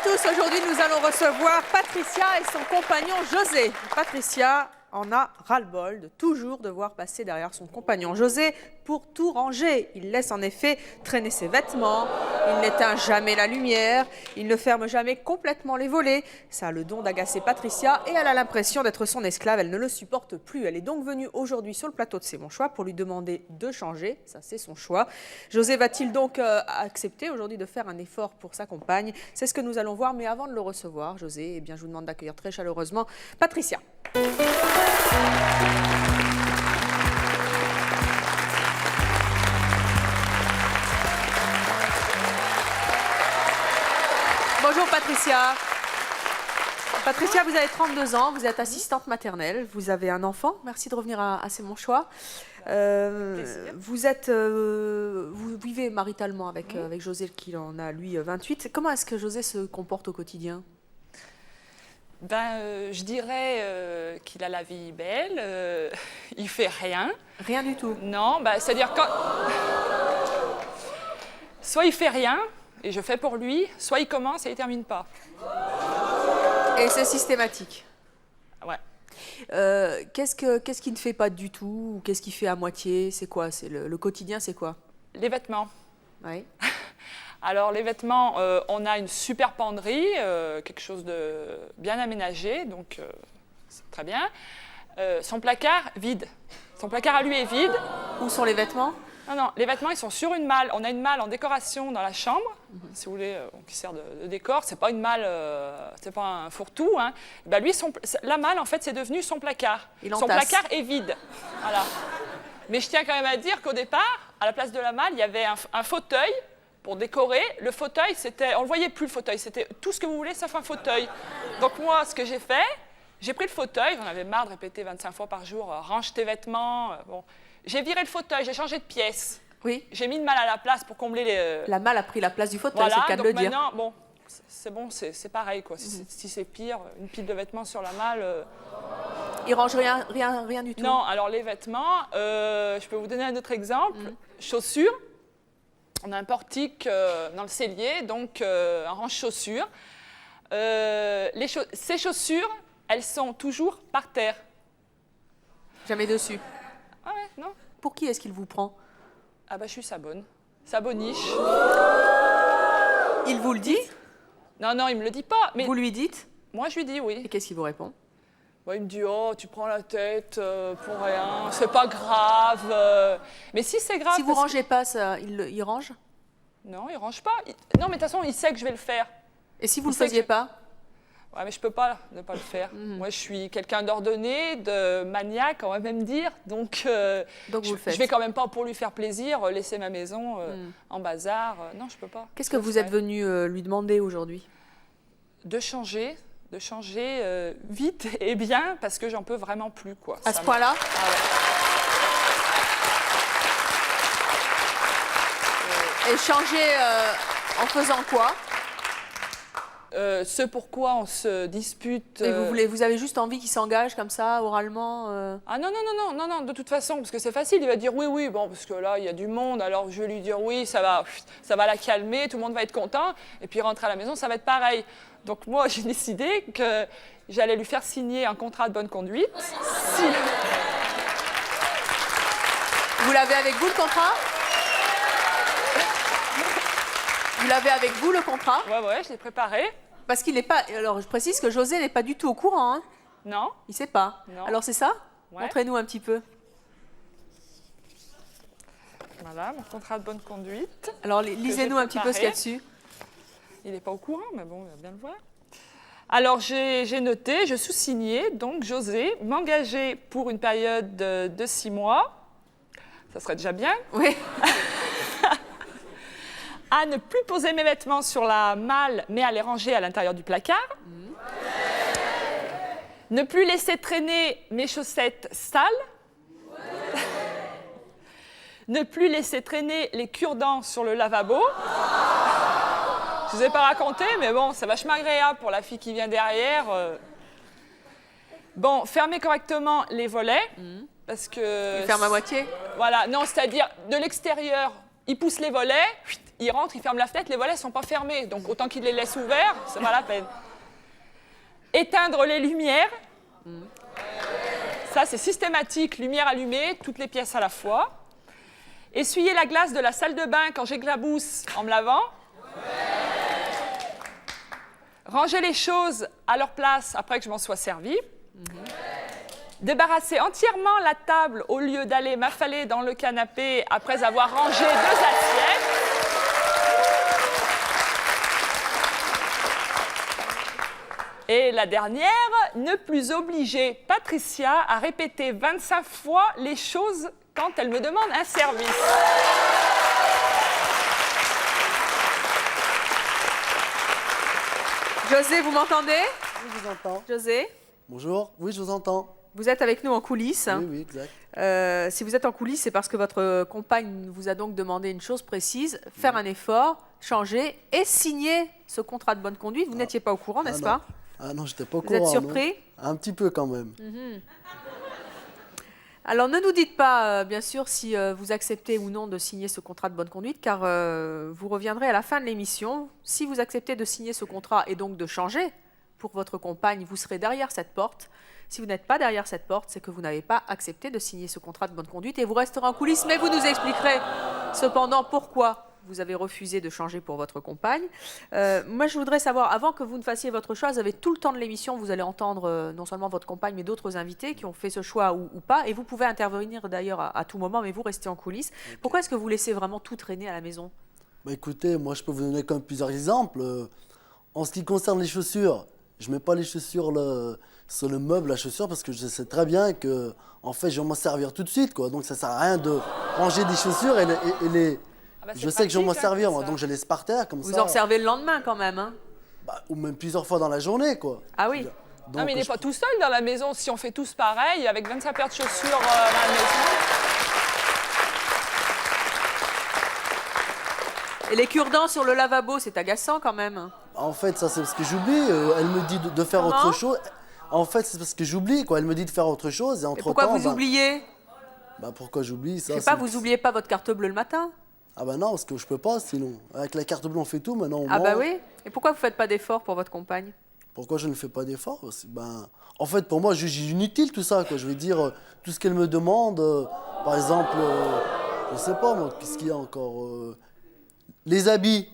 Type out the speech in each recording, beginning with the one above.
tous, aujourd'hui nous allons recevoir Patricia et son compagnon José. Patricia en a ras-le-bol de toujours devoir passer derrière son compagnon José pour tout ranger. Il laisse en effet traîner ses vêtements, il n'éteint jamais la lumière, il ne ferme jamais complètement les volets. Ça a le don d'agacer Patricia et elle a l'impression d'être son esclave, elle ne le supporte plus. Elle est donc venue aujourd'hui sur le plateau de C'est mon choix pour lui demander de changer, ça c'est son choix. José va-t-il donc accepter aujourd'hui de faire un effort pour sa compagne? C'est ce que nous allons voir, mais avant de le recevoir, José, eh bien, je vous demande d'accueillir très chaleureusement Patricia. Bonjour Patricia. Patricia, vous avez 32 ans, vous êtes assistante maternelle, vous avez un enfant. Merci de revenir à C'est mon choix. Vous vivez maritalement avec José, qui en a lui 28. Comment est-ce que José se comporte au quotidien? Je dirais qu'il a la vie belle, il fait rien. Rien du tout? Non, c'est-à-dire quand... Soit il fait rien, et je fais pour lui, soit il commence et il termine pas. Et c'est systématique? Ouais. Qu'est-ce qu'il ne fait pas du tout? Ou qu'est-ce qu'il fait à moitié? C'est quoi? C'est le quotidien, c'est quoi? Les vêtements. Oui. Alors les vêtements, on a une super penderie, quelque chose de bien aménagé, donc c'est très bien. Son placard, vide. Son placard à lui est vide. Où sont les vêtements? Non, les vêtements, ils sont sur une malle. On a une malle en décoration dans la chambre, si vous voulez, qui sert de décor. C'est pas une malle, c'est pas un fourre-tout. Hein. Lui, la malle, en fait, c'est devenu son placard. Son placard est vide. Voilà. Mais je tiens quand même à dire qu'au départ, à la place de la malle, il y avait un fauteuil pour décorer. Le fauteuil, on ne voyait plus le fauteuil. C'était tout ce que vous voulez, sauf un fauteuil. Donc moi, ce que j'ai fait, j'ai pris le fauteuil. J'en avais marre de répéter 25 fois par jour, range tes vêtements. Bon. J'ai viré le fauteuil, j'ai changé de pièce. Oui. J'ai mis une malle à la place pour combler les... La malle a pris la place du fauteuil, voilà, c'est le cas de le dire. Maintenant, bon, c'est bon, c'est pareil, quoi. Si c'est pire, une pile de vêtements sur la malle... Il range rien du tout? Non, alors les vêtements, je peux vous donner un autre exemple. Chaussures. On a un portique dans le cellier, donc un range chaussures. Ces chaussures, elles sont toujours par terre. Jamais dessus? Ah ouais, non. Pour qui est-ce qu'il vous prend? Ah je suis saboniche. Il vous le dit? Non, il me le dit pas. Mais vous lui dites? Moi, je lui dis oui. Et qu'est-ce qu'il vous répond? Il me dit, oh, tu prends la tête pour rien, c'est pas grave. Mais si c'est grave... Si vous rangez pas, ça, il range? Non, il range pas. Non, mais de toute façon, il sait que je vais le faire. Et si vous ne le faisiez pas? Ouais, mais je peux pas ne pas le faire. Moi, je suis quelqu'un d'ordonné, de maniaque, on va même dire. Donc vous le faites. Je vais quand même pas, pour lui faire plaisir, laisser ma maison en bazar. Non, je peux pas. Qu'est-ce que vous êtes venu lui demander aujourd'hui? De changer vite et bien, parce que j'en peux vraiment plus, quoi. À ce point-là? Ah ouais. Et changer en faisant quoi? Ce pourquoi on se dispute. Et vous avez juste envie qu'il s'engage comme ça, oralement Ah non, de toute façon, parce que c'est facile, il va dire oui, bon, parce que là, il y a du monde, alors je vais lui dire oui, ça va la calmer, tout le monde va être content, et puis rentrer à la maison, ça va être pareil. Donc moi, j'ai décidé que j'allais lui faire signer un contrat de bonne conduite. Vous l'avez avec vous, le contrat? Vous l'avez avec vous, le contrat? Ouais, je l'ai préparé. Parce qu'il n'est pas... Alors, je précise que José n'est pas du tout au courant. Hein. Non. Il ne sait pas. Non. Alors, c'est ça? Ouais. Montrez-nous un petit peu. Voilà, mon contrat de bonne conduite. Alors, lisez-nous un petit peu ce qu'il y a dessus. Il n'est pas au courant, mais bon, il va bien le voir. Alors, j'ai noté, je sous-signais, donc José, m'engager pour une période de 6 mois. Ça serait déjà bien. Oui. À ne plus poser mes vêtements sur la malle, mais à les ranger à l'intérieur du placard. Ne plus laisser traîner mes chaussettes sales. Ne plus laisser traîner les cure-dents sur le lavabo. Je ne vous ai pas raconté, mais bon, c'est vachement agréable pour la fille qui vient derrière. Bon, fermer correctement les volets, parce que... Il ferme à moitié? Voilà, non, c'est-à-dire de l'extérieur, il pousse les volets, il rentre, il ferme la fenêtre, les volets ne sont pas fermés. Donc autant qu'il les laisse ouverts, c'est pas la peine. Éteindre les lumières. Ça, c'est systématique, lumière allumée, toutes les pièces à la fois. Essuyer la glace de la salle de bain quand j'éclabousse en me lavant. Ranger les choses à leur place après que je m'en sois servi. Débarrasser entièrement la table au lieu d'aller m'affaler dans le canapé après avoir rangé 2 assiettes. Et la dernière, ne plus obliger Patricia à répéter 25 fois les choses quand elle me demande un service. José, vous m'entendez? Oui, je vous entends. José, Bonjour, oui, je vous entends. vous êtes avec nous en coulisses. Oui, oui, exact. Si vous êtes en coulisses, c'est parce que votre compagne vous a donc demandé une chose précise, faire un effort, changer et signer ce contrat de bonne conduite. Vous n'étiez pas au courant, n'est-ce non. pas? Ah non, j'étais pas au Vous courant. êtes surpris? Non. Un petit peu quand même. Alors ne nous dites pas, bien sûr, si vous acceptez ou non de signer ce contrat de bonne conduite, car vous reviendrez à la fin de l'émission. Si vous acceptez de signer ce contrat et donc de changer pour votre compagne, vous serez derrière cette porte. Si vous n'êtes pas derrière cette porte, c'est que vous n'avez pas accepté de signer ce contrat de bonne conduite et vous resterez en coulisses, mais vous nous expliquerez cependant pourquoi vous avez refusé de changer pour votre compagne. Moi, je voudrais savoir, avant que vous ne fassiez votre choix, vous avez tout le temps de l'émission, vous allez entendre non seulement votre compagne, mais d'autres invités qui ont fait ce choix ou pas, et vous pouvez intervenir d'ailleurs à tout moment, mais vous restez en coulisses. Okay. Pourquoi est-ce que vous laissez vraiment tout traîner à la maison? Bah écoutez, moi je peux vous donner comme plusieurs exemples. En ce qui concerne les chaussures, je ne mets pas les chaussures sur le meuble à chaussures parce que je sais très bien que en fait, je vais m'en servir tout de suite, quoi. Donc ça ne sert à rien de ranger des chaussures et les... Ah bah je sais que je vais m'en servir, moi, donc je laisse par terre comme ça. Vous en servez le lendemain quand même, hein? Bah, ou même plusieurs fois dans la journée, quoi. Ah oui. Donc, non, mais il n'est pas tout seul dans la maison. Si on fait tous pareil, avec 25 paires de chaussures dans la maison. Et les cure-dents sur le lavabo, c'est agaçant quand même. En fait, ça c'est parce que j'oublie. Elle me dit de faire autre chose. En fait, c'est parce que j'oublie, quoi. Elle me dit de faire autre chose et entre-temps... Pourquoi vous oubliez? Bah pourquoi j'oublie ça? Je sais pas, vous oubliez pas votre carte bleue le matin? Ah bah non, parce que je peux pas sinon. Avec la carte bleue, on fait tout, maintenant on Ah mange. bah oui. Et pourquoi vous faites pas d'efforts pour votre compagne? Pourquoi je ne fais pas d'efforts? Ben, en fait, pour moi, c'est inutile tout ça, quoi. Je veux dire, tout ce qu'elle me demande, par exemple, je sais pas moi, qu'est-ce qu'il y a encore les habits.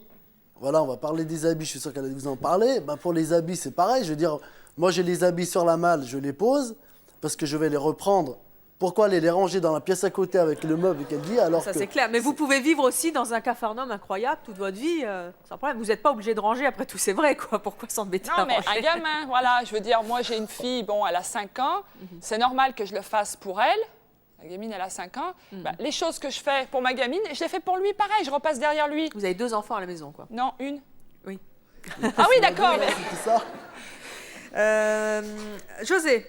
Voilà, on va parler des habits, je suis sûr qu'elle allait vous en parler. Ben, pour les habits, c'est pareil. Je veux dire, moi j'ai les habits sur la malle, je les pose, parce que je vais les reprendre. Pourquoi aller les ranger dans la pièce à côté avec le meuble qu'elle dit alors ça, c'est clair. Mais vous pouvez vivre aussi dans un capharnaüm incroyable toute votre vie, sans problème. Vous n'êtes pas obligé de ranger, après tout, c'est vrai, quoi. Pourquoi s'embêter à ranger? Non, mais un gamin, voilà. Je veux dire, moi, j'ai une fille, bon, elle a 5 ans. C'est normal que je le fasse pour elle. La gamine, elle a 5 ans. Ben, les choses que je fais pour ma gamine, je les fais pour lui pareil. Je repasse derrière lui. Vous avez 2 enfants à la maison, quoi? Non, une. Oui. Ah oui, d'accord. Mais... c'est ça. José.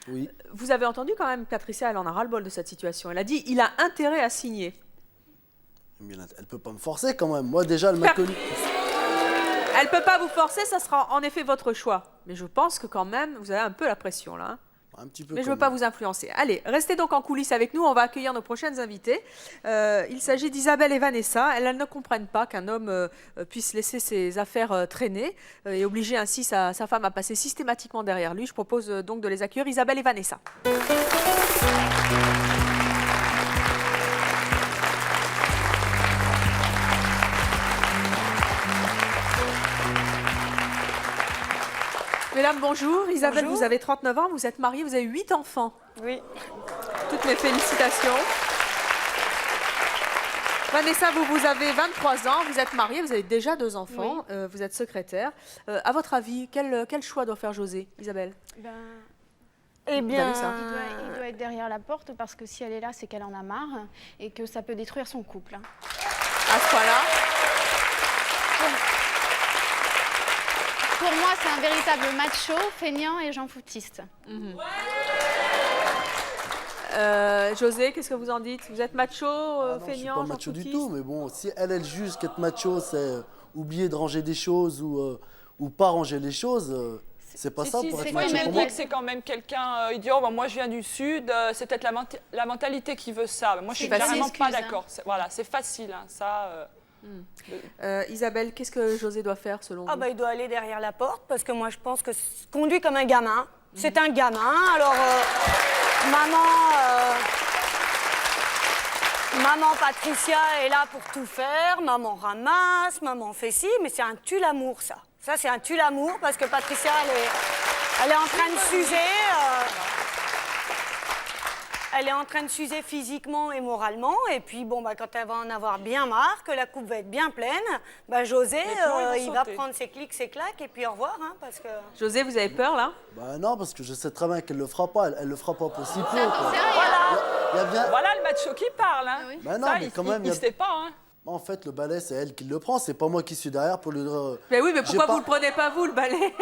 Oui. Vous avez entendu quand même, Patricia, elle en a ras-le-bol de cette situation. Elle a dit, il a intérêt à signer. Mais elle ne peut pas me forcer quand même. Moi, déjà, elle m'a connu. Elle ne peut pas vous forcer, ça sera en effet votre choix. Mais je pense que quand même, vous avez un peu la pression, là. Hein. Un petit peu. Mais je ne veux pas vous influencer. Allez, restez donc en coulisses avec nous. On va accueillir nos prochaines invités. Il s'agit d'Isabelle et Vanessa. Elles ne comprennent pas qu'un homme puisse laisser ses affaires traîner et obliger ainsi sa femme à passer systématiquement derrière lui. Je propose donc de les accueillir, Isabelle et Vanessa. Mesdames, bonjour. Isabelle, bonjour. Vous avez 39 ans, vous êtes mariée, vous avez 8 enfants. Oui. Toutes mes félicitations. Vanessa, vous avez 23 ans, vous êtes mariée, vous avez déjà 2 enfants, oui. Vous êtes secrétaire. À votre avis, quel choix doit faire José, Isabelle? Eh bien, il doit être derrière la porte parce que si elle est là, c'est qu'elle en a marre et que ça peut détruire son couple. À ce point-là? Pour moi, c'est un véritable macho, feignant et Jean foutiste. José, qu'est-ce que vous en dites? Vous êtes macho, feignant, je suis pas macho du tout, mais bon, si elle juge qu'être macho, c'est oublier de ranger des choses ou pas ranger les choses, C'est pas Si, ça si, pour c'est être quoi, il macho m'a pour dit moi. que c'est quand même quelqu'un, il dit, oh, bah, moi je viens du Sud, c'est peut-être la mentalité qui veut ça. Moi je suis C'est facile. carrément pas Excuse, hein. d'accord. Voilà, c'est facile, hein, ça. Isabelle, qu'est-ce que José doit faire selon Ah vous? bah il doit aller derrière la porte parce que moi je pense que conduit comme un gamin. C'est un gamin. Alors maman Patricia est là pour tout faire. Maman ramasse, maman fait ci, mais c'est un tue-l'amour ça. Ça c'est un tue-l'amour parce que Patricia elle est en train de s'user. Elle est en train de s'user physiquement et moralement. Et puis, bon, bah, quand elle va en avoir bien marre, que la coupe va être bien pleine, bah, José, plombs, ils vont il va sauter. prendre ses clics, ses claques, et puis au revoir, hein, parce que... José, vous avez peur là? Bah non, parce que je sais très bien qu'elle le fera pas. Elle le fera pas pour si peu, quoi. Voilà, Il y a bien... voilà le macho qui parle. Hein. Bah non, Ça, mais il, quand même, il il y a- sait pas. Hein. En fait, le balai, c'est elle qui le prend. C'est pas moi qui suis derrière pour lui dire... Mais oui, mais j'ai pourquoi pas- vous le prenez pas vous, le balai?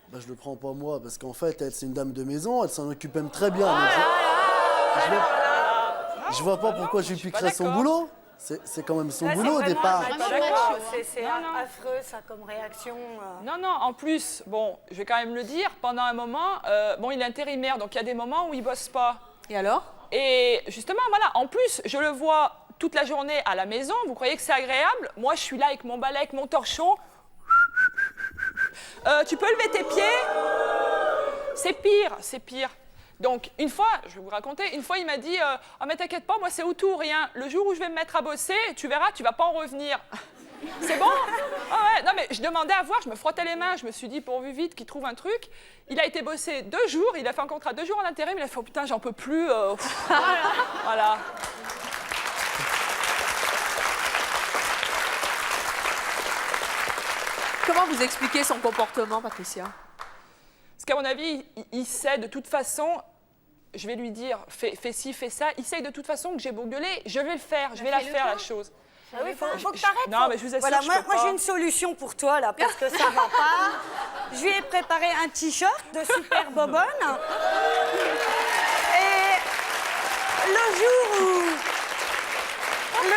Bah, je le prends pas moi, parce qu'en fait, elle, c'est une dame de maison. Elle s'en occupe même très bien. donc je vois pas pourquoi je lui suis piquerais pas son d'accord. boulot. C'est quand même son Là, c'est boulot au vraiment départ. un macho, Pas d'accord. C'est Non, non. affreux, ça, comme réaction. Non, non, en plus, bon, je vais quand même le dire, pendant un moment, bon, il est intérimaire, donc il y a des moments où il bosse pas. Et alors? Et justement, voilà, en plus, je le vois toute la journée à la maison. Vous croyez que c'est agréable? Moi, je suis là avec mon balai, avec mon torchon. Tu peux lever tes pieds? C'est pire, c'est pire. Donc, une fois, je vais vous raconter, une fois, il m'a dit oh, mais t'inquiète pas, moi, c'est au tout ou rien. Le jour où je vais me mettre à bosser, tu verras, tu vas pas en revenir. C'est bon? Ah ouais, non, mais je demandais à voir, je me frottais les mains, je me suis dit, pourvu vite qu'il trouve un truc. Il a été bossé 2 jours, il a fait un contrat 2 jours en intérim, il a fait oh putain, j'en peux plus. Voilà. Comment vous expliquez son comportement, Patricia? Parce qu'à mon avis, il sait de toute façon, je vais lui dire, fais ci, fais ça. Il sait de toute façon que j'ai beau gueuler, je vais le faire, je vais la faire, la chose. Ah oui, faut que t'arrêtes. Non, mais je vous assure, voilà, je moi, peux moi, pas. j'ai une solution pour toi, là, parce que ça va pas. Je lui ai préparé un t-shirt de super bobonne. Et le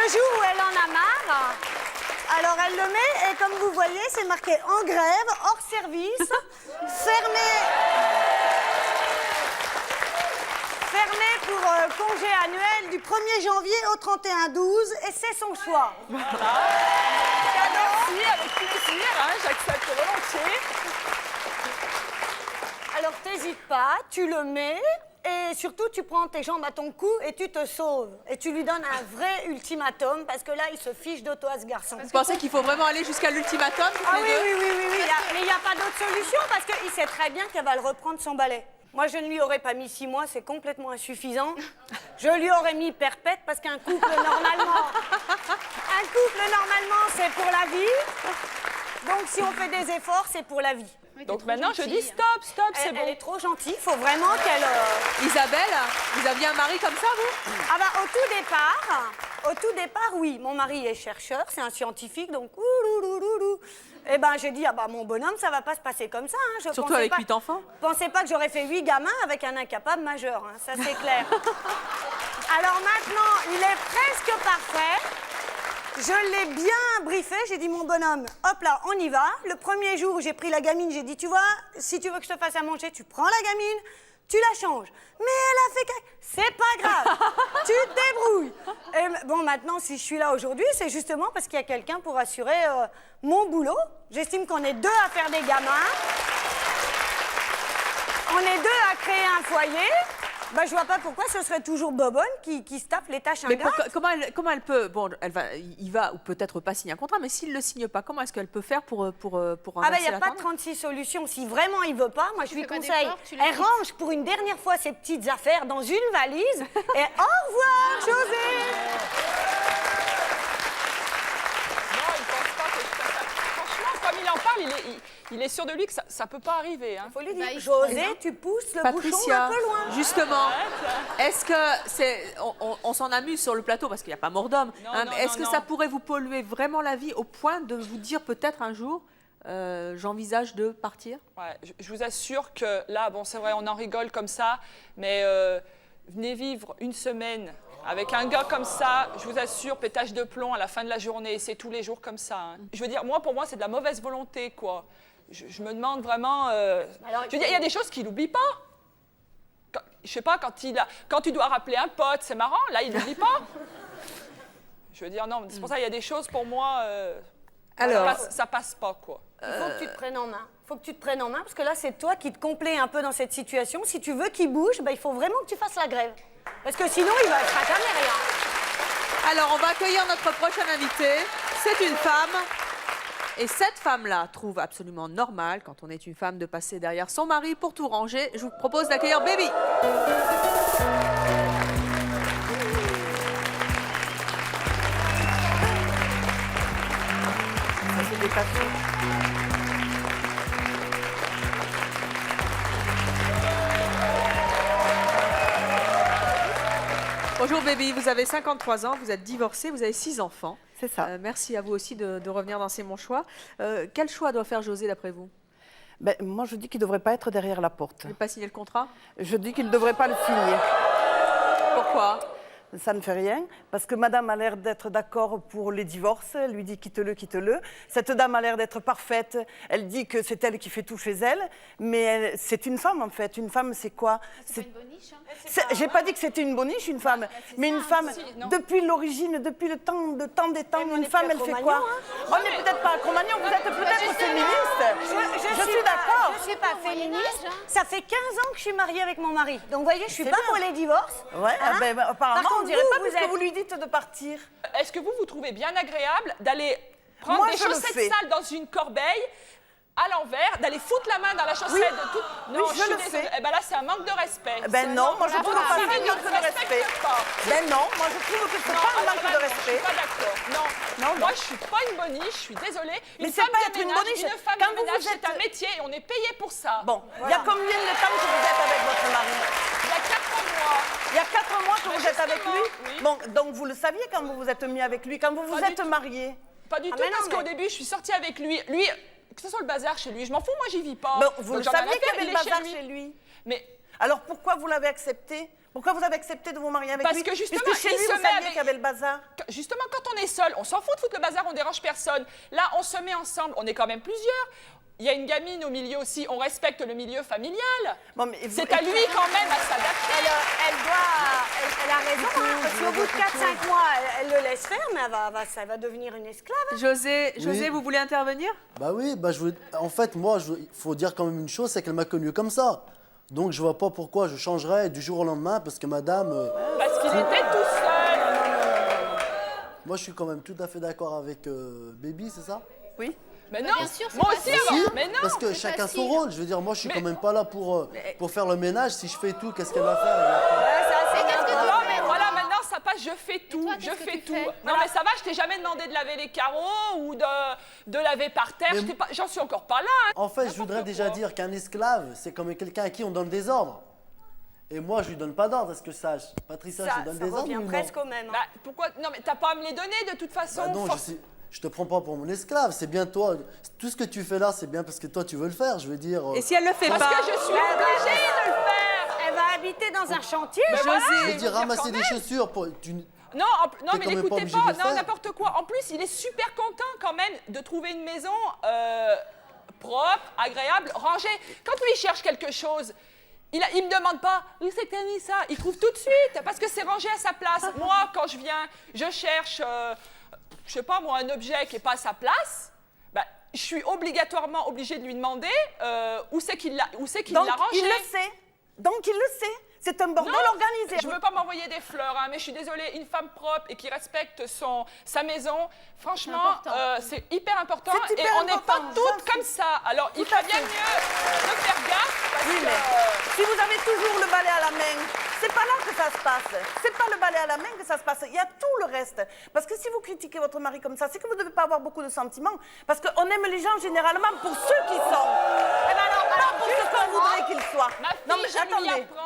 jour où elle en a marre, alors elle le met, et comme vous voyez, c'est marqué en grève, hors service, fermé pour congé annuel du 1er janvier au 31/12, et c'est son choix. Merci, avec plaisir, hein, j'accepte volontiers. Alors t'hésites pas, tu le mets, et surtout tu prends tes jambes à ton cou et tu te sauves. Et tu lui donnes un vrai ultimatum, parce que là, il se fiche de toi, ce garçon. Vous pensez qu'il faut vraiment aller jusqu'à l'ultimatum, toutes Ah les oui, deux? oui. Mais il n'y a pas d'autre solution, parce qu'il sait très bien qu'elle va le reprendre son balai. Moi, je ne lui aurais pas mis 6 mois, c'est complètement insuffisant. Je lui aurais mis perpète, parce qu'un couple, normalement, c'est pour la vie. Donc, si on fait des efforts, c'est pour la vie. Donc maintenant, je dis stop, stop, c'est Elle bon. est trop gentille, il faut vraiment qu'elle... Isabelle, vous aviez un mari comme ça, vous? Ah bah, au tout départ, oui. Mon mari est chercheur, c'est un scientifique, donc ouloulouloulou. Eh ben, j'ai dit, ah bah, mon bonhomme, ça va pas se passer comme ça. Hein. Je Surtout pensais avec pas- 8 enfants. pensais pas que j'aurais fait 8 gamins avec un incapable majeur, hein. Ça c'est clair. Alors maintenant, il est presque parfait. Je l'ai bien briefé, j'ai dit, mon bonhomme, hop là, on y va. Le premier jour où j'ai pris la gamine, j'ai dit, tu vois, si tu veux que je te fasse à manger, tu prends la gamine, tu la changes. Mais elle a fait caca. C'est pas grave, tu te débrouilles. Et bon, maintenant, si je suis là aujourd'hui, c'est justement parce qu'il y a quelqu'un pour assurer mon boulot. J'estime qu'on est 2 à faire des gamins. On est 2 à créer un foyer. Bah, je vois pas pourquoi ce serait toujours Bobonne qui se tape les tâches Mais ingrates. comment elle peut... Bon, il va ou peut-être pas signer un contrat, mais s'il ne le signe pas, comment est-ce qu'elle peut faire pour Ah bah, il inverser n'y a la pas de tendance? 36 solutions. Si vraiment il veut pas, moi je lui fais pas conseille, d'effort, tu la elle quittes. range pour une dernière fois ses petites affaires dans une valise et au revoir, José. Non, il pense pas que je fasse ça. Franchement, comme il en parle, il est sûr de lui que ça peut pas arriver. Hein. Faut lui dire, Bah, il se José, présente. tu pousses le bouchon Patricia, un peu loin. justement, est-ce que c'est... On s'en amuse sur le plateau parce qu'il n'y a pas mort d'homme. Non, hein, non, mais est-ce non, que non. ça pourrait vous polluer vraiment la vie au point de vous dire peut-être un jour, j'envisage de partir? Ouais, je vous assure que là, bon, c'est vrai, on en rigole comme ça, mais venez vivre une semaine avec un gars comme ça, je vous assure, pétage de plomb à la fin de la journée, c'est tous les jours comme ça. Hein. Je veux dire, pour moi, c'est de la mauvaise volonté, quoi. je me demande vraiment... Alors, je veux dire, il y a des choses qu'il n'oublie pas. Je sais pas, quand tu dois rappeler un pote, c'est marrant, là, il n'oublie pas. Je veux dire, non, c'est pour ça qu'il y a des choses, pour moi, Alors, ça passe pas, quoi. il faut que tu te prennes en main. Il faut que tu te prennes en main, parce que là, c'est toi qui te complais un peu dans cette situation. Si tu veux qu'il bouge, il faut vraiment que tu fasses la grève. Parce que sinon, il va se jamais rien. alors, on va accueillir notre prochaine invitée. C'est une femme. Et cette femme-là trouve absolument normal, quand on est une femme, de passer derrière son mari pour tout ranger. Je vous propose d'accueillir Baby. Bonjour Baby, vous avez 53 ans, vous êtes divorcée, vous avez 6 enfants. C'est ça. Merci à vous aussi de revenir dans C'est mon choix. Quel choix doit faire José d'après vous? Ben, moi, je dis qu'il ne devrait pas être derrière la porte. Ne pas signer le contrat? Je dis qu'il ne devrait pas le signer. Pourquoi? Ça ne fait rien, parce que madame a l'air d'être d'accord pour les divorces. Elle lui dit quitte-le, quitte-le. Cette dame a l'air d'être parfaite. Elle dit que c'est elle qui fait tout chez elle. Mais c'est une femme, en fait. Une femme, c'est quoi? C'est pas une boniche, hein. J'ai pas dit que c'était une boniche, une femme. Mais une femme, non. depuis l'origine, depuis le temps des temps, on une est femme, plus elle fait à quoi? Cro-Magnon, On n'est peut-être pas à Cro-Magnon, vous êtes peut-être féministe. Je suis d'accord. Je suis pas féministe. Ça fait 15 ans que je suis mariée avec mon mari. Donc, vous voyez, je suis C'est pas bien. pour les divorces. Ouais, Hein apparemment, Par contre, on dirait vous, pas vous puisque êtes- vous lui dites de partir. Est-ce que vous trouvez bien agréable d'aller prendre Moi, des je le chaussettes fais. sales dans une corbeille à l'envers, d'aller foutre la main dans la chaussette de tout... Non, je le suis fais. désolée. Eh ben là, c'est un manque de respect. Ben non, moi je trouve pas Vous ça un ne manque de respect. respectez pas. Ben non, moi je trouve que c'est Non, pas un alors manque là, de non, je respect. suis pas d'accord. Non. Non, Moi, non. je suis pas une boniche, je suis désolée. Mais Une c'est femme pas de être une ménage, boniche. une femme Quand de vous ménage, vous c'est êtes- un métier et on est payé pour ça. Bon, il y a combien de temps que vous êtes avec votre mari? Il y a 4 mois. Il y a 4 mois que Mais vous êtes avec lui? justement, oui. Bon, donc vous le saviez quand vous vous êtes mis avec lui, quand vous vous Pas du êtes tout. mariés? Pas du tout, mais non, parce qu'au mais- début, je suis sortie avec lui. Lui, que ce soit le bazar chez lui, je m'en fous, moi, j'y vis pas. Bon, vous Donc, le j'en ai rien saviez à qu'il y faire, avait le il est bazar lui. chez lui? Mais Alors pourquoi vous l'avez accepté? Pourquoi vous avez accepté de vous marier avec Parce lui? que justement, Puisque chez il lui, se vous met saviez avec- qu'il y avait le bazar. justement, quand on est seul, on s'en fout de foutre le bazar, on dérange personne. Là, on se met ensemble, on est quand même plusieurs. Il y a une gamine au milieu aussi, on respecte le milieu familial. Bon, mais vous- C'est à lui quand même à s'adapter. Elle a raison, hein, parce qu'au bout de 4-5 mois, elle le laisse faire, mais ça va devenir une esclave. José, Oui. vous voulez intervenir? Bah oui, bah en fait, moi, il faut dire quand même une chose, c'est qu'elle m'a connu comme ça. Donc je vois pas pourquoi je changerais du jour au lendemain, parce que madame, Parce qu'il était tout seul. moi je suis quand même tout à fait d'accord avec Baby, c'est ça? Oui. Mais non, bien sûr, c'est moi pas aussi, facile. avant. Si, Mais non, parce que c'est chacun son facile. rôle. Je veux dire, moi je suis Mais- quand même pas là pour faire le ménage. Si je fais tout, qu'est-ce qu'elle va faire? non, mais voilà, maintenant ça passe, je fais tout, toi, je qu'est-ce que fais tu tout. fais Non, mais ça va, je t'ai jamais demandé de laver les carreaux ou de laver par terre. Mais- J'en suis encore pas là. Hein. En fait, je voudrais déjà dire qu'un esclave, c'est comme quelqu'un à qui on donne des ordres. Et moi, je lui donne pas d'ordre, est-ce que ça, Patricia, je Ça lui donne des ordres revient ou non? presque au même. hein. Bah, pourquoi? Non, mais t'as pas à me les donner de toute façon. Bah non, je te prends pas pour mon esclave, c'est bien toi. Tout ce que tu fais là, c'est bien parce que toi, tu veux le faire. Je veux dire. Et si elle le fait Parce pas? que je suis obligée de le faire. Elle va habiter dans un chantier. Mais José, voilà, Je veux je dire, veux ramasser quand des même. chaussures pour. Non, non, T'es mais quand même pas n'écoutez obligé pas, de le non, faire. n'importe quoi. En plus, il est super content quand même de trouver une maison propre, agréable, rangée. Quand lui il cherche quelque chose, il me demande pas où c'est que t'as mis ça. Il trouve tout de suite parce que c'est rangé à sa place. Moi, quand je viens, je cherche, je sais pas moi, un objet qui est pas à sa place. Bah, je suis obligatoirement obligée de lui demander où c'est qu'il l'a Donc rangé. il le sait. Donc il le sait. C'est un bordel Non, organisé. je veux pas m'envoyer des fleurs, hein, mais je suis désolée, une femme propre et qui respecte sa maison, franchement, C'est important. c'est hyper important. C'est Et hyper on n'est pas important, toutes j'en comme ça. Alors, il Tout à faut bien fait. mieux de faire gaffe parce Oui, que... mais si vous avez toujours le balai à la main, c'est pas là que ça se passe. C'est pas le balai à la main que ça se passe. Il y a tout le reste. Parce que si vous critiquez votre mari comme ça, c'est que vous ne devez pas avoir beaucoup de sentiments. Parce qu'on aime les gens généralement pour ceux qu'ils sont. Eh ben alors, pas pour ce qu'on voudrait qu'ils soient. Ma fille, Non, mais je lui attendez. apprends.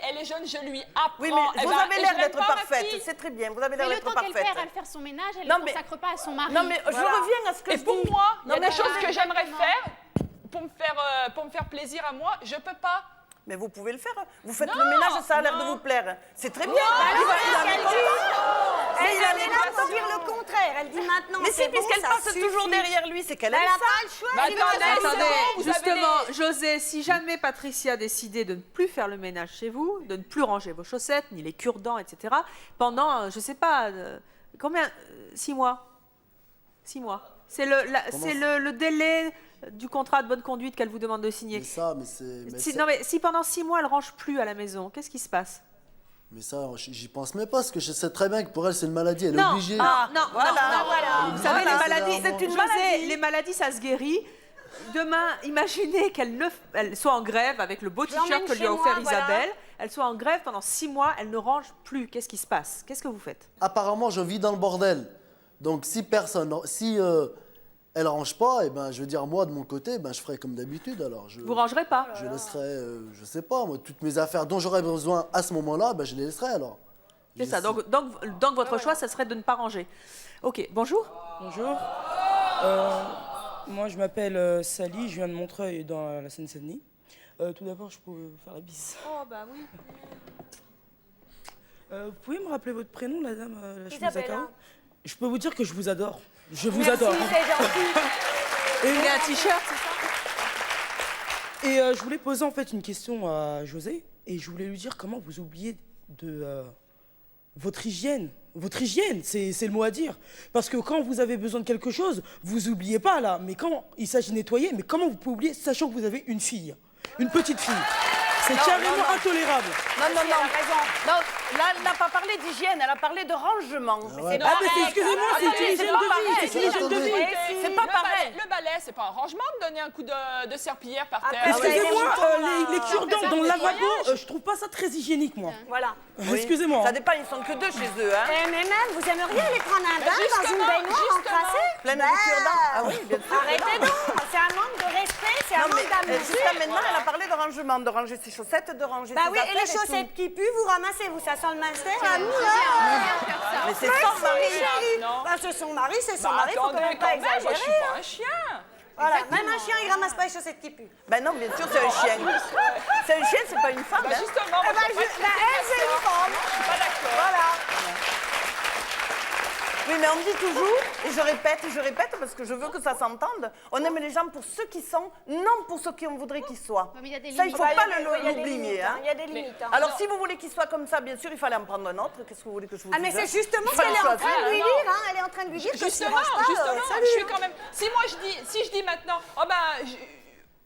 Elle est jeune, je lui apprends. Oui, mais Eh vous ben, avez et l'air je l'aime d'être pas, ma parfaite. fille. C'est très bien. Vous avez l'air Mais le d'être temps qu'elle parfaite. perd à faire son ménage, elle Non, ne mais- consacre pas à son mari. Non, mais je reviens à ce que Et je pour dis. moi, il y a Non, des mais choses que j'aimerais exactement. faire pour me faire plaisir à moi, je peux pas. Mais vous pouvez le faire. Vous faites Non, le ménage, ça a l'air de non. vous plaire. C'est très bien. alors, Il va- il en est qu'elle content. dit. C'est elle est là pour dire le contraire. Elle dit maintenant, Mais si, c'est bon, puisqu'elle ça passe suffit. toujours derrière lui, c'est qu'elle Elle aime n'a ça. pas le choix. Bah, sinon attendez, elle va attendez. dire- Vous avez Justement, José, si jamais Patricia décidait de ne plus faire le ménage chez vous, de ne plus ranger vos chaussettes, ni les cure-dents, etc., pendant, je ne sais pas, combien 6 mois 6 mois. C'est le délai du contrat de bonne conduite qu'elle vous demande de signer. Mais ça, mais c'est. Mais, Non, mais si pendant 6 mois, elle ne range plus à la maison, qu'est-ce qui se passe? mais ça, j'y pense même pas, parce que je sais très bien que pour elle, c'est une maladie. Elle est Non, obligée. non, voilà, non. voilà. Vous savez, Voilà. les maladies, C'est une José, maladie. les maladies, ça se guérit. Demain, imaginez elle soit en grève avec le beau t-shirt l'emmène que lui chez a offert moi, voilà. Isabelle. Elle soit en grève pendant 6 mois, elle ne range plus. Qu'est-ce qui se passe? Qu'est-ce que vous faites? Apparemment, je vis dans le bordel. Donc, si elle range pas, et ben, je veux dire, moi, de mon côté, ben, je ferai comme d'habitude. Alors, Vous rangerez pas? je laisserai, je sais pas, moi, toutes mes affaires dont j'aurais besoin à ce moment-là, ben, je les laisserai alors. C'est Je ça. sais- Donc votre choix, ça serait de ne pas ranger. Ok, bonjour. Bonjour. Moi, je m'appelle Sally, je viens de Montreuil dans la Seine-Saint-Denis. Tout d'abord, je peux vous faire la bise. Oh, bah oui. Vous pouvez me rappeler votre prénom, la dame, la chemise à Isabella. carreaux? Je peux vous dire que je vous adore. Je vous Merci, adore. c'est gentil. Et, Il y a un t-shirt, c'est ça? et je voulais poser en fait une question à José. Et je voulais lui dire comment vous oubliez de votre hygiène. Votre hygiène, c'est le mot à dire. Parce que quand vous avez besoin de quelque chose, vous oubliez pas là. Mais quand il s'agit de nettoyer, mais comment vous pouvez oublier, sachant que vous avez une fille, une petite fille? C'est carrément intolérable. Non, non, non. raison. Non, là, elle n'a pas parlé d'hygiène, elle a parlé de rangement. ouais. Ah, mais excusez-moi, c'est une hygiène de vie. C'est une hygiène de vie. C'est pas pareil. Le balai, c'est pas un rangement de donner un coup de serpillière par terre. Excusez-moi, ouais. les cure-dents dans le lavabo, je trouve pas ça très hygiénique, moi. Voilà. Excusez-moi. Ça dépend, ils sont que deux chez eux. Hein. Mais même, vous aimeriez aller prendre un bain dans une justement, baignoire encrassée? Pleine de cure-dents. Ah oui, bien sûr. Arrêtez donc, c'est un manque de respect, c'est un Non, manque mais d'amour. jusqu'à maintenant, elle a parlé de rangement, de ranger ses chaussettes, de ranger Bah ses oui, et affaires les chaussettes qui puent, vous ramassez, vous, ça sent le master. Mais c'est son mari. Non. Bah, c'est son mari, c'est son Bah, mari, faut quand attendez, même pas moi, je exagérer. suis pas un chien. Voilà, même un chien, il ramasse pas les chaussettes qui puent. Ben non, bien sûr, c'est un chien. C'est un chien, c'est pas une femme. Bah, hein. justement, moi, Eh ben, je comprends bah, elle, c'est une femme. Je suis pas d'accord. Voilà. Oui, mais on dit toujours, et je répète parce que je veux que ça s'entende, on aime les gens pour ceux qui sont, non pour ceux qu'on voudrait qu'ils soient. mais il y a des Ça, il ne faut limites. pas Il y a des l'oublier. limites, Hein. il y a des limites. hein. Alors, si vous voulez qu'il soit comme ça, bien sûr, il fallait en prendre un autre. Qu'est-ce que vous voulez que je vous dise? Ah, mais c'est justement Il ce qu'elle fallait est en choisir, train de lui hein. dire, hein. Elle est en train de lui dire que s'il Justement, range pas, salut, je suis hein. quand même. Si je dis maintenant, oh ben,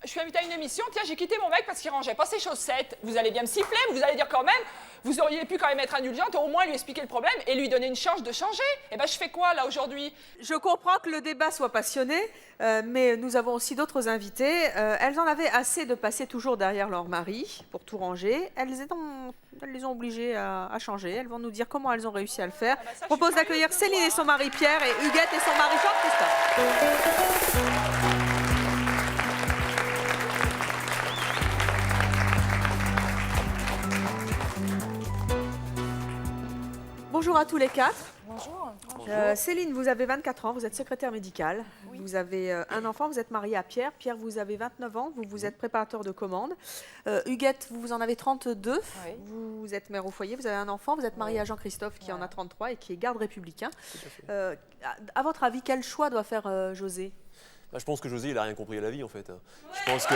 je suis invitée à une émission, tiens, j'ai quitté mon mec parce qu'il rangeait pas ses chaussettes. Vous allez bien me siffler, vous allez dire quand même, vous auriez pu quand même être indulgente, au moins lui expliquer le problème et lui donner une chance de changer. Et ben, je fais quoi là aujourd'hui? Je comprends que le débat soit passionné, mais nous avons aussi d'autres invités. Elles en avaient assez de passer toujours derrière leur mari pour tout ranger. Elles les ont obligées à changer. Elles vont nous dire comment elles ont réussi à le faire. bah ça, Je propose je suis d'accueillir curieuse de Céline et voir. son mari Pierre et Huguette et son mari Jean-Christophe. Bonjour à tous les quatre. Bonjour. Céline, vous avez 24 ans, vous êtes secrétaire médicale. Vous avez un enfant, vous êtes mariée à Pierre. Pierre, vous avez 29 ans, vous êtes préparateur de commandes. Huguette, vous en avez 32. Oui. Vous êtes mère au foyer, vous avez un enfant, vous êtes mariée à Jean-Christophe qui en a 33 et qui est garde républicain. À votre avis, quel choix doit faire José? Bah, je pense que José, il a rien compris à la vie en fait. Je pense que.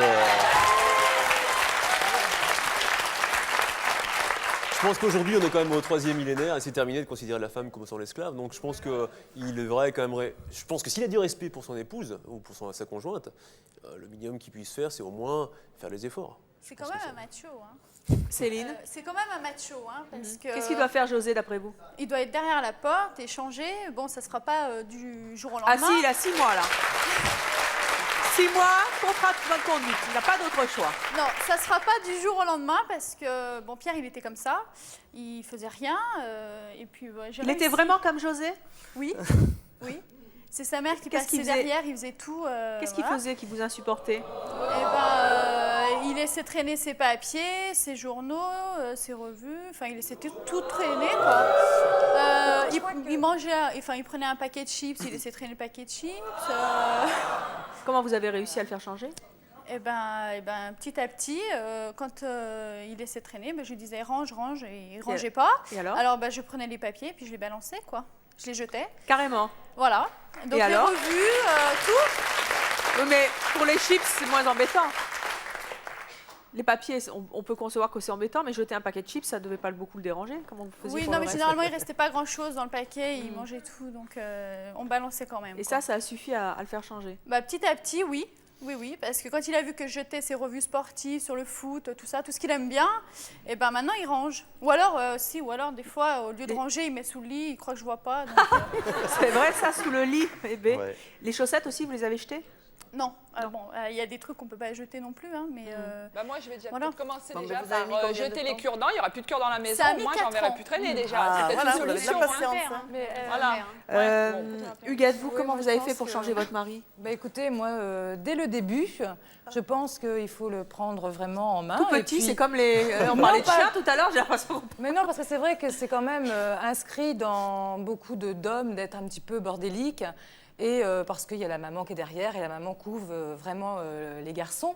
Je pense qu'aujourd'hui, on est quand même au 3e millénaire et c'est terminé de considérer la femme comme son esclave. Donc je pense qu'il devrait quand même. Je pense que s'il a du respect pour son épouse ou pour sa conjointe, le minimum qu'il puisse faire, c'est au moins faire les efforts. C'est quand même un macho. Hein. Céline, C'est quand même un macho. Hein, parce que qu'est-ce qu'il doit faire José d'après vous? il doit être derrière la porte et changer. Bon, ça ne sera pas du jour au Ah lendemain. si, il a 6 mois là. 6 mois, contrat de bonne conduite, il n'a pas d'autre choix. Non, ça ne sera pas du jour au lendemain parce que, bon, Pierre, il était comme ça. Il faisait rien. Et puis, j'ai Il était réussi. vraiment comme José? Oui, oui. C'est sa mère qui Qu'est-ce passait qu'il faisait derrière, il faisait tout. Qu'est-ce qu'il voilà. faisait qui vous insupportait? Eh ben, il laissait traîner ses papiers, ses journaux, ses revues. Enfin, il laissait tout traîner, quoi. Il mangeait, enfin, il prenait un paquet de chips, il laissait traîner le paquet de chips. Comment vous avez réussi à le faire changer? Et ben, petit à petit, quand il laissait traîner, ben, je lui disais range, et il rangeait pas. Et alors ben, je prenais les papiers, puis je les balançais, quoi. Je les jetais. Carrément. Voilà. Donc Et les alors revues, tout. Oui, mais pour les chips, c'est moins embêtant. Les papiers, on peut concevoir que c'est embêtant, mais jeter un paquet de chips, ça ne devait pas beaucoup le déranger. Comment vous faisiez Oui, pour non, le mais reste généralement, il restait pas grand-chose dans le paquet, il mangeait tout, donc on balançait quand même. Et quoi. ça a suffi à le faire changer. Bah, petit à petit, oui. Oui, parce que quand il a vu que je jetais ses revues sportives sur le foot, tout ça, tout ce qu'il aime bien, et ben maintenant il range. Ou alors, des fois, au lieu de ranger, il met sous le lit, il croit que je vois pas. Donc, C'est vrai ça, sous le lit, bébé. Ouais. Les chaussettes aussi, vous les avez jetées? non, bon, il y a des trucs qu'on peut pas jeter non plus, hein, mais... Bah moi, je vais déjà Voilà. peut-être commencer Bon, déjà mais vous avez mis par combien de jeter les temps cure-dents. Il n'y aura plus de cure-dents à la maison. Ça a mis Moi, 4 j'en verrai ans. plus traîner déjà. Ah, c'est peut-être voilà, une vous avez de la solution. patience. Hein. hein. Voilà. Huguette, vous, Oui, comment moi, vous je avez pense fait pour que- changer votre mari? Bah écoutez, moi, dès le début, je pense qu'il faut le prendre vraiment en main. Tout et petit, puis- c'est comme les... on Non, parlait de pas- chiens tout à l'heure, j'ai l'impression. Mais non, parce que c'est vrai que c'est quand même inscrit dans beaucoup d'hommes d'être un petit peu bordélique. Et parce qu'il y a la maman qui est derrière et la maman couvre vraiment les garçons.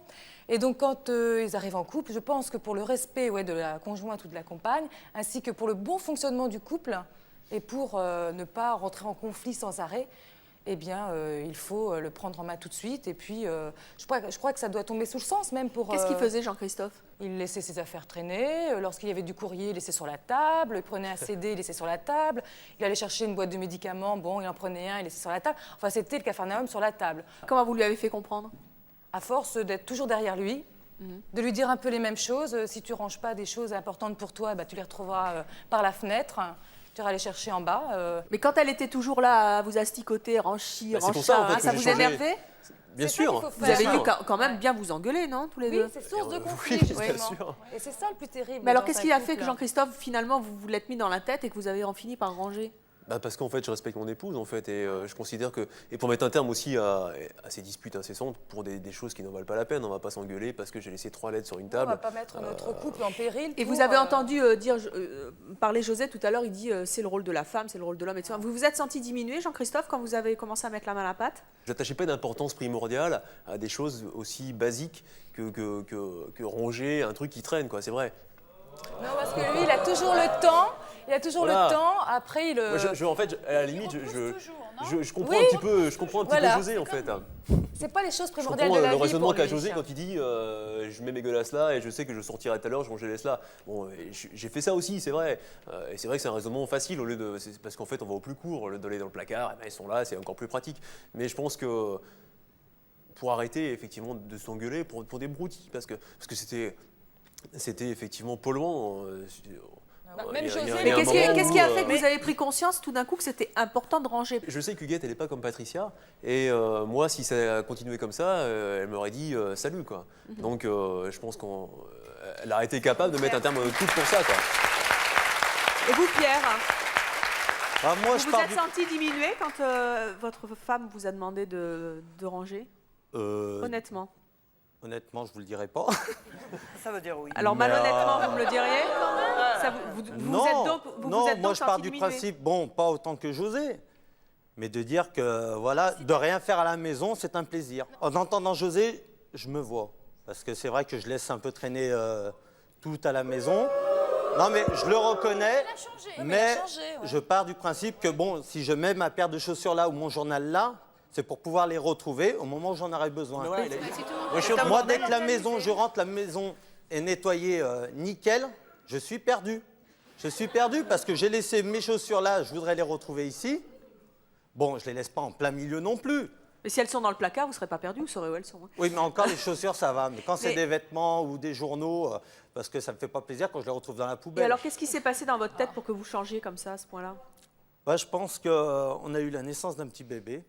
Et donc quand ils arrivent en couple, je pense que pour le respect de la conjointe ou de la compagne, ainsi que pour le bon fonctionnement du couple et pour ne pas rentrer en conflit sans arrêt, eh bien, il faut le prendre en main tout de suite. Et puis, je crois que ça doit tomber sous le sens même pour... Qu'est-ce qu'il faisait, Jean-Christophe? Il laissait ses affaires traîner. Lorsqu'il y avait du courrier, il laissait sur la table. Il prenait un CD, il laissait sur la table. Il allait chercher une boîte de médicaments. Bon, il en prenait un, il laissait sur la table. Enfin, c'était le capharnaüm sur la table. Comment vous lui avez fait comprendre? À force d'être toujours derrière lui, de lui dire un peu les mêmes choses. Si tu ranges pas des choses importantes pour toi, bah, tu les retrouveras par la fenêtre. Tu iras les chercher en bas. Mais quand elle était toujours là à vous asticoter, ranchi, Bah, c'est rancha, pour ça, en fait, que ça j'ai vous changé. énervait? Bien C'est ça sûr. qu'il faut Vous faire. avez Bien dû sûr. quand même bien vous engueuler, non, tous les Oui, deux? c'est source de conflit, Oui, justement. bien sûr. Et c'est ça le plus terrible. Mais alors, dans qu'est-ce un qu'il a fait que couple. Jean-Christophe, finalement, vous vous l'êtes mis dans la tête et que vous avez en fini par ranger? Bah parce qu'en fait, je respecte mon épouse, en fait, et je considère que... Et pour mettre un terme aussi à ces disputes incessantes, pour des choses qui n'en valent pas la peine, on ne va pas s'engueuler parce que j'ai laissé 3 lettres sur une On va table. pas mettre notre couple en péril. Et pour, vous avez entendu parler José tout à l'heure, il dit c'est le rôle de la femme, c'est le rôle de l'homme. Vous vous êtes senti diminuer, Jean-Christophe, quand vous avez commencé à mettre la main à la pâte? J'attachais pas d'importance primordiale à des choses aussi basiques que ranger un truc qui traîne, quoi, c'est vrai. Non, parce que lui, il a toujours le temps. Il a toujours Voilà. le temps. Après, il. Moi, en fait, à la limite, je comprends Oui. un petit peu, Voilà. José, en fait. C'est pas les choses Je primordiales comprends de la le vie raisonnement pour qu'a lui. José quand il dit je mets mes gueulasses là et je sais que je sortirai tout à l'heure, je rangerai là. Bon, j'ai fait ça aussi, c'est vrai. Et c'est vrai que c'est un raisonnement facile au lieu de. Parce qu'en fait, on va au plus court, au lieu d'aller dans le placard, ils sont là, c'est encore plus pratique. Mais je pense que pour arrêter effectivement de s'engueuler pour des broutilles, parce que c'était effectivement polluant. Même José, il y a Mais un qu'est-ce qui a moment fait où, que vous avez pris conscience tout d'un coup que c'était important de ranger? Je sais qu'Huguette, elle n'est pas comme Patricia. Et moi, si ça a continué comme ça, elle m'aurait dit salut, quoi. Donc, je pense qu'elle aurait été capable de mettre un terme au couple pour ça, quoi. Et vous, Pierre, Ah, moi, vous je vous pars êtes senti diminué quand votre femme vous a demandé de ranger? Honnêtement. Honnêtement, je vous le dirai pas. Ça veut dire oui. Alors, Mais, malhonnêtement, vous me le diriez? Ça, vous non, vous êtes donc, vous non, vous êtes moi donc je pars senti du diminué? principe, bon, pas autant que José, mais de dire que voilà, de rien faire à la maison, c'est un plaisir. En entendant José, je me vois, parce que c'est vrai que je laisse un peu traîner tout à la maison. Non, mais je le reconnais, mais je pars du principe que bon, si je mets ma paire de chaussures là ou mon journal là, c'est pour pouvoir les retrouver au moment où j'en aurai besoin. Moi, dès que la maison, je rentre, la maison est nettoyée nickel, je suis perdu. Je suis perdu parce que j'ai laissé mes chaussures là, je voudrais les retrouver ici. Bon, je les laisse pas en plein milieu non plus. Mais si elles sont dans le placard, vous ne serez pas perdu, vous saurez où elles sont. Oui, mais encore les chaussures, ça va. Mais quand c'est Mais- des vêtements ou des journaux, parce que ça me fait pas plaisir quand je les retrouve dans la Et poubelle. alors, qu'est-ce qui s'est passé dans votre tête pour que vous changiez comme ça, à ce point-là? Bah, je pense qu'on a eu la naissance d'un petit bébé.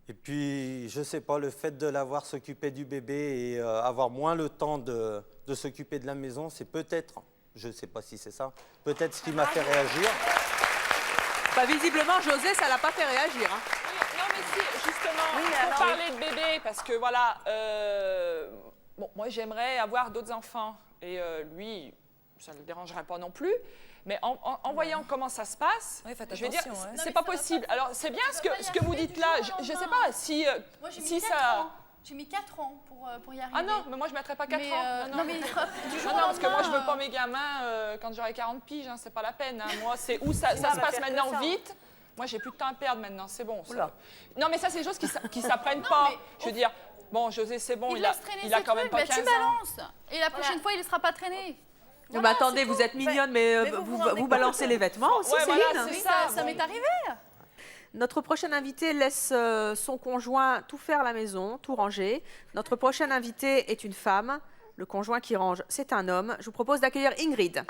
Et puis, je sais pas, le fait de l'avoir s'occuper du bébé et avoir moins le temps de s'occuper de la maison, c'est peut-être, je ne sais pas si c'est ça, peut-être ce qui m'a fait réagir. Bah, visiblement, José, ça l'a pas fait réagir. Hein. Non, mais si, justement, Oui, mais pour alors, parler de bébé, parce que voilà, bon, moi j'aimerais avoir d'autres enfants. Et lui, ça ne le dérangerait pas non plus. Mais en voyant comment ça se passe, Oui, faites je vais dire, attention, hein. c'est pas possible. Alors, c'est bien ce que vous dites là. Je ne sais pas si, Moi, j'ai mis si 4 ça. ans. J'ai mis 4 ans pour y arriver. Ah non, mais moi je ne mettrais pas 4 ans. Non, mais du jour Non, au parce que moi je lendemain, veux pas mes gamins quand j'aurai 40 piges, hein, c'est pas la peine. Hein. Moi, c'est où ça se passe maintenant vite. Moi, j'ai plus de temps à perdre maintenant, c'est bon. Ça. Non, mais ça, c'est des choses qui s'apprennent pas. Je veux dire, bon, José, c'est bon, il a quand même pas 15 ans. Tu balances. Et la prochaine fois, il ne sera pas traîné. Non, mais attendez, vous êtes mignonne, mais vous balancez les vêtements aussi, Céline. Voilà, Oui, ça, ça m'est arrivé. Notre prochaine invitée laisse son conjoint tout faire à la maison, tout ranger. Notre prochaine invitée est une femme. Le conjoint qui range, c'est un homme. Je vous propose d'accueillir Ingrid.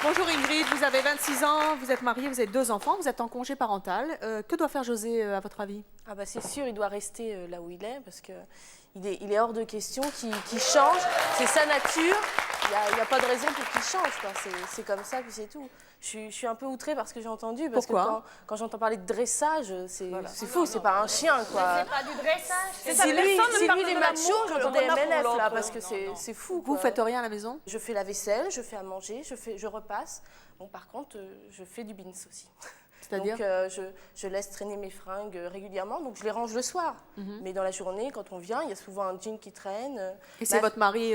Bonjour Ingrid, vous avez 26 ans, vous êtes mariée, vous avez 2 enfants, vous êtes en congé parental. Que doit faire José à votre avis? Ah bah c'est sûr, il doit rester là où il est parce que il est hors de question qu'il change. C'est sa nature, il n'y a pas de raison pour qu'il change. C'est comme ça, puis c'est tout. Je suis un peu outrée par ce que j'ai entendu. Parce Pourquoi? que quand j'entends parler de dressage, c'est fou, c'est pas un chien, quoi. C'est pas du dressage. Si lui, il est macho, j'entendais MNF, là, parce que c'est fou, quoi. Vous faites rien à la maison? Je fais la vaisselle, je fais à manger, je repasse. Bon, par contre, je fais du bins aussi. C'est-à-dire? Donc, je laisse traîner mes fringues régulièrement, donc je les range le soir. Mais dans la journée, quand on vient, il y a souvent un jean qui traîne. Et c'est votre mari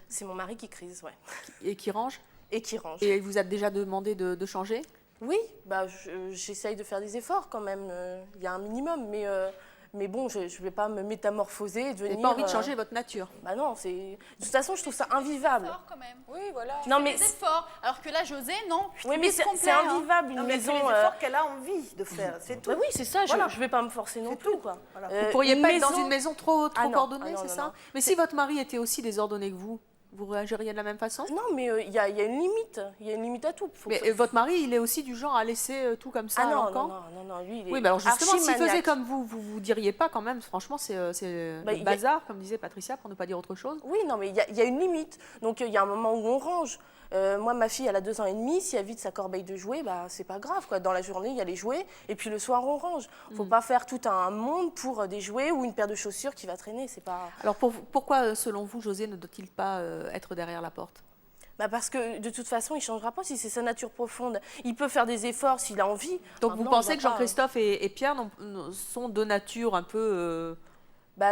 C'est mon mari qui crise, ouais. et qui range? Et qui range. Et il vous a déjà demandé de changer? Oui, bah, j'essaye de faire des efforts quand même. Il y a un minimum, mais bon, je ne vais pas me métamorphoser et devenir... Vous n'avez pas envie de changer votre nature? Bah non, de toute façon, je trouve ça invivable. Quand même. Oui, voilà. Non, Mais des efforts. Alors que là, José, non. Oui, mais c'est invivable, une Non, mais maison... c'est les efforts qu'elle a envie de faire, c'est tout. Bah oui, c'est ça, Voilà. je ne vais pas me forcer non plus, quoi. Voilà. Vous ne pourriez une pas être dans maison- une maison trop Ah non, ordonnée, ah non, c'est non, ça? non. Mais si votre mari était aussi désordonné que vous réagiriez de la même façon? Non, mais il y a une limite. Il y a une limite à tout. Mais votre mari, il est aussi du genre à laisser tout comme ça Ah à non, l'encan? non, lui, il est Oui, mais alors justement, s'il faisait archi-maniaque. comme vous diriez pas quand même, franchement, c'est Bah, le bazar, comme disait Patricia, pour ne pas dire autre chose. Oui, non, mais il y a une limite. Donc, il y a un moment où on range. Moi, ma fille, elle a 2 ans et demi. Si elle vide sa corbeille de jouets, bah, c'est pas grave, quoi. Dans la journée, il y a les jouets. Et puis, le soir, on range. Faut pas faire tout un monde pour des jouets ou une paire de chaussures qui va traîner. C'est pas... Alors pourquoi, selon vous, José ne doit-il pas être derrière la porte? Bah parce que de toute façon, il ne changera pas si c'est sa nature profonde. Il peut faire des efforts s'il a envie. Donc Maintenant, vous il pensez va que pas- Jean-Christophe et Pierre sont de nature un peu... Bah,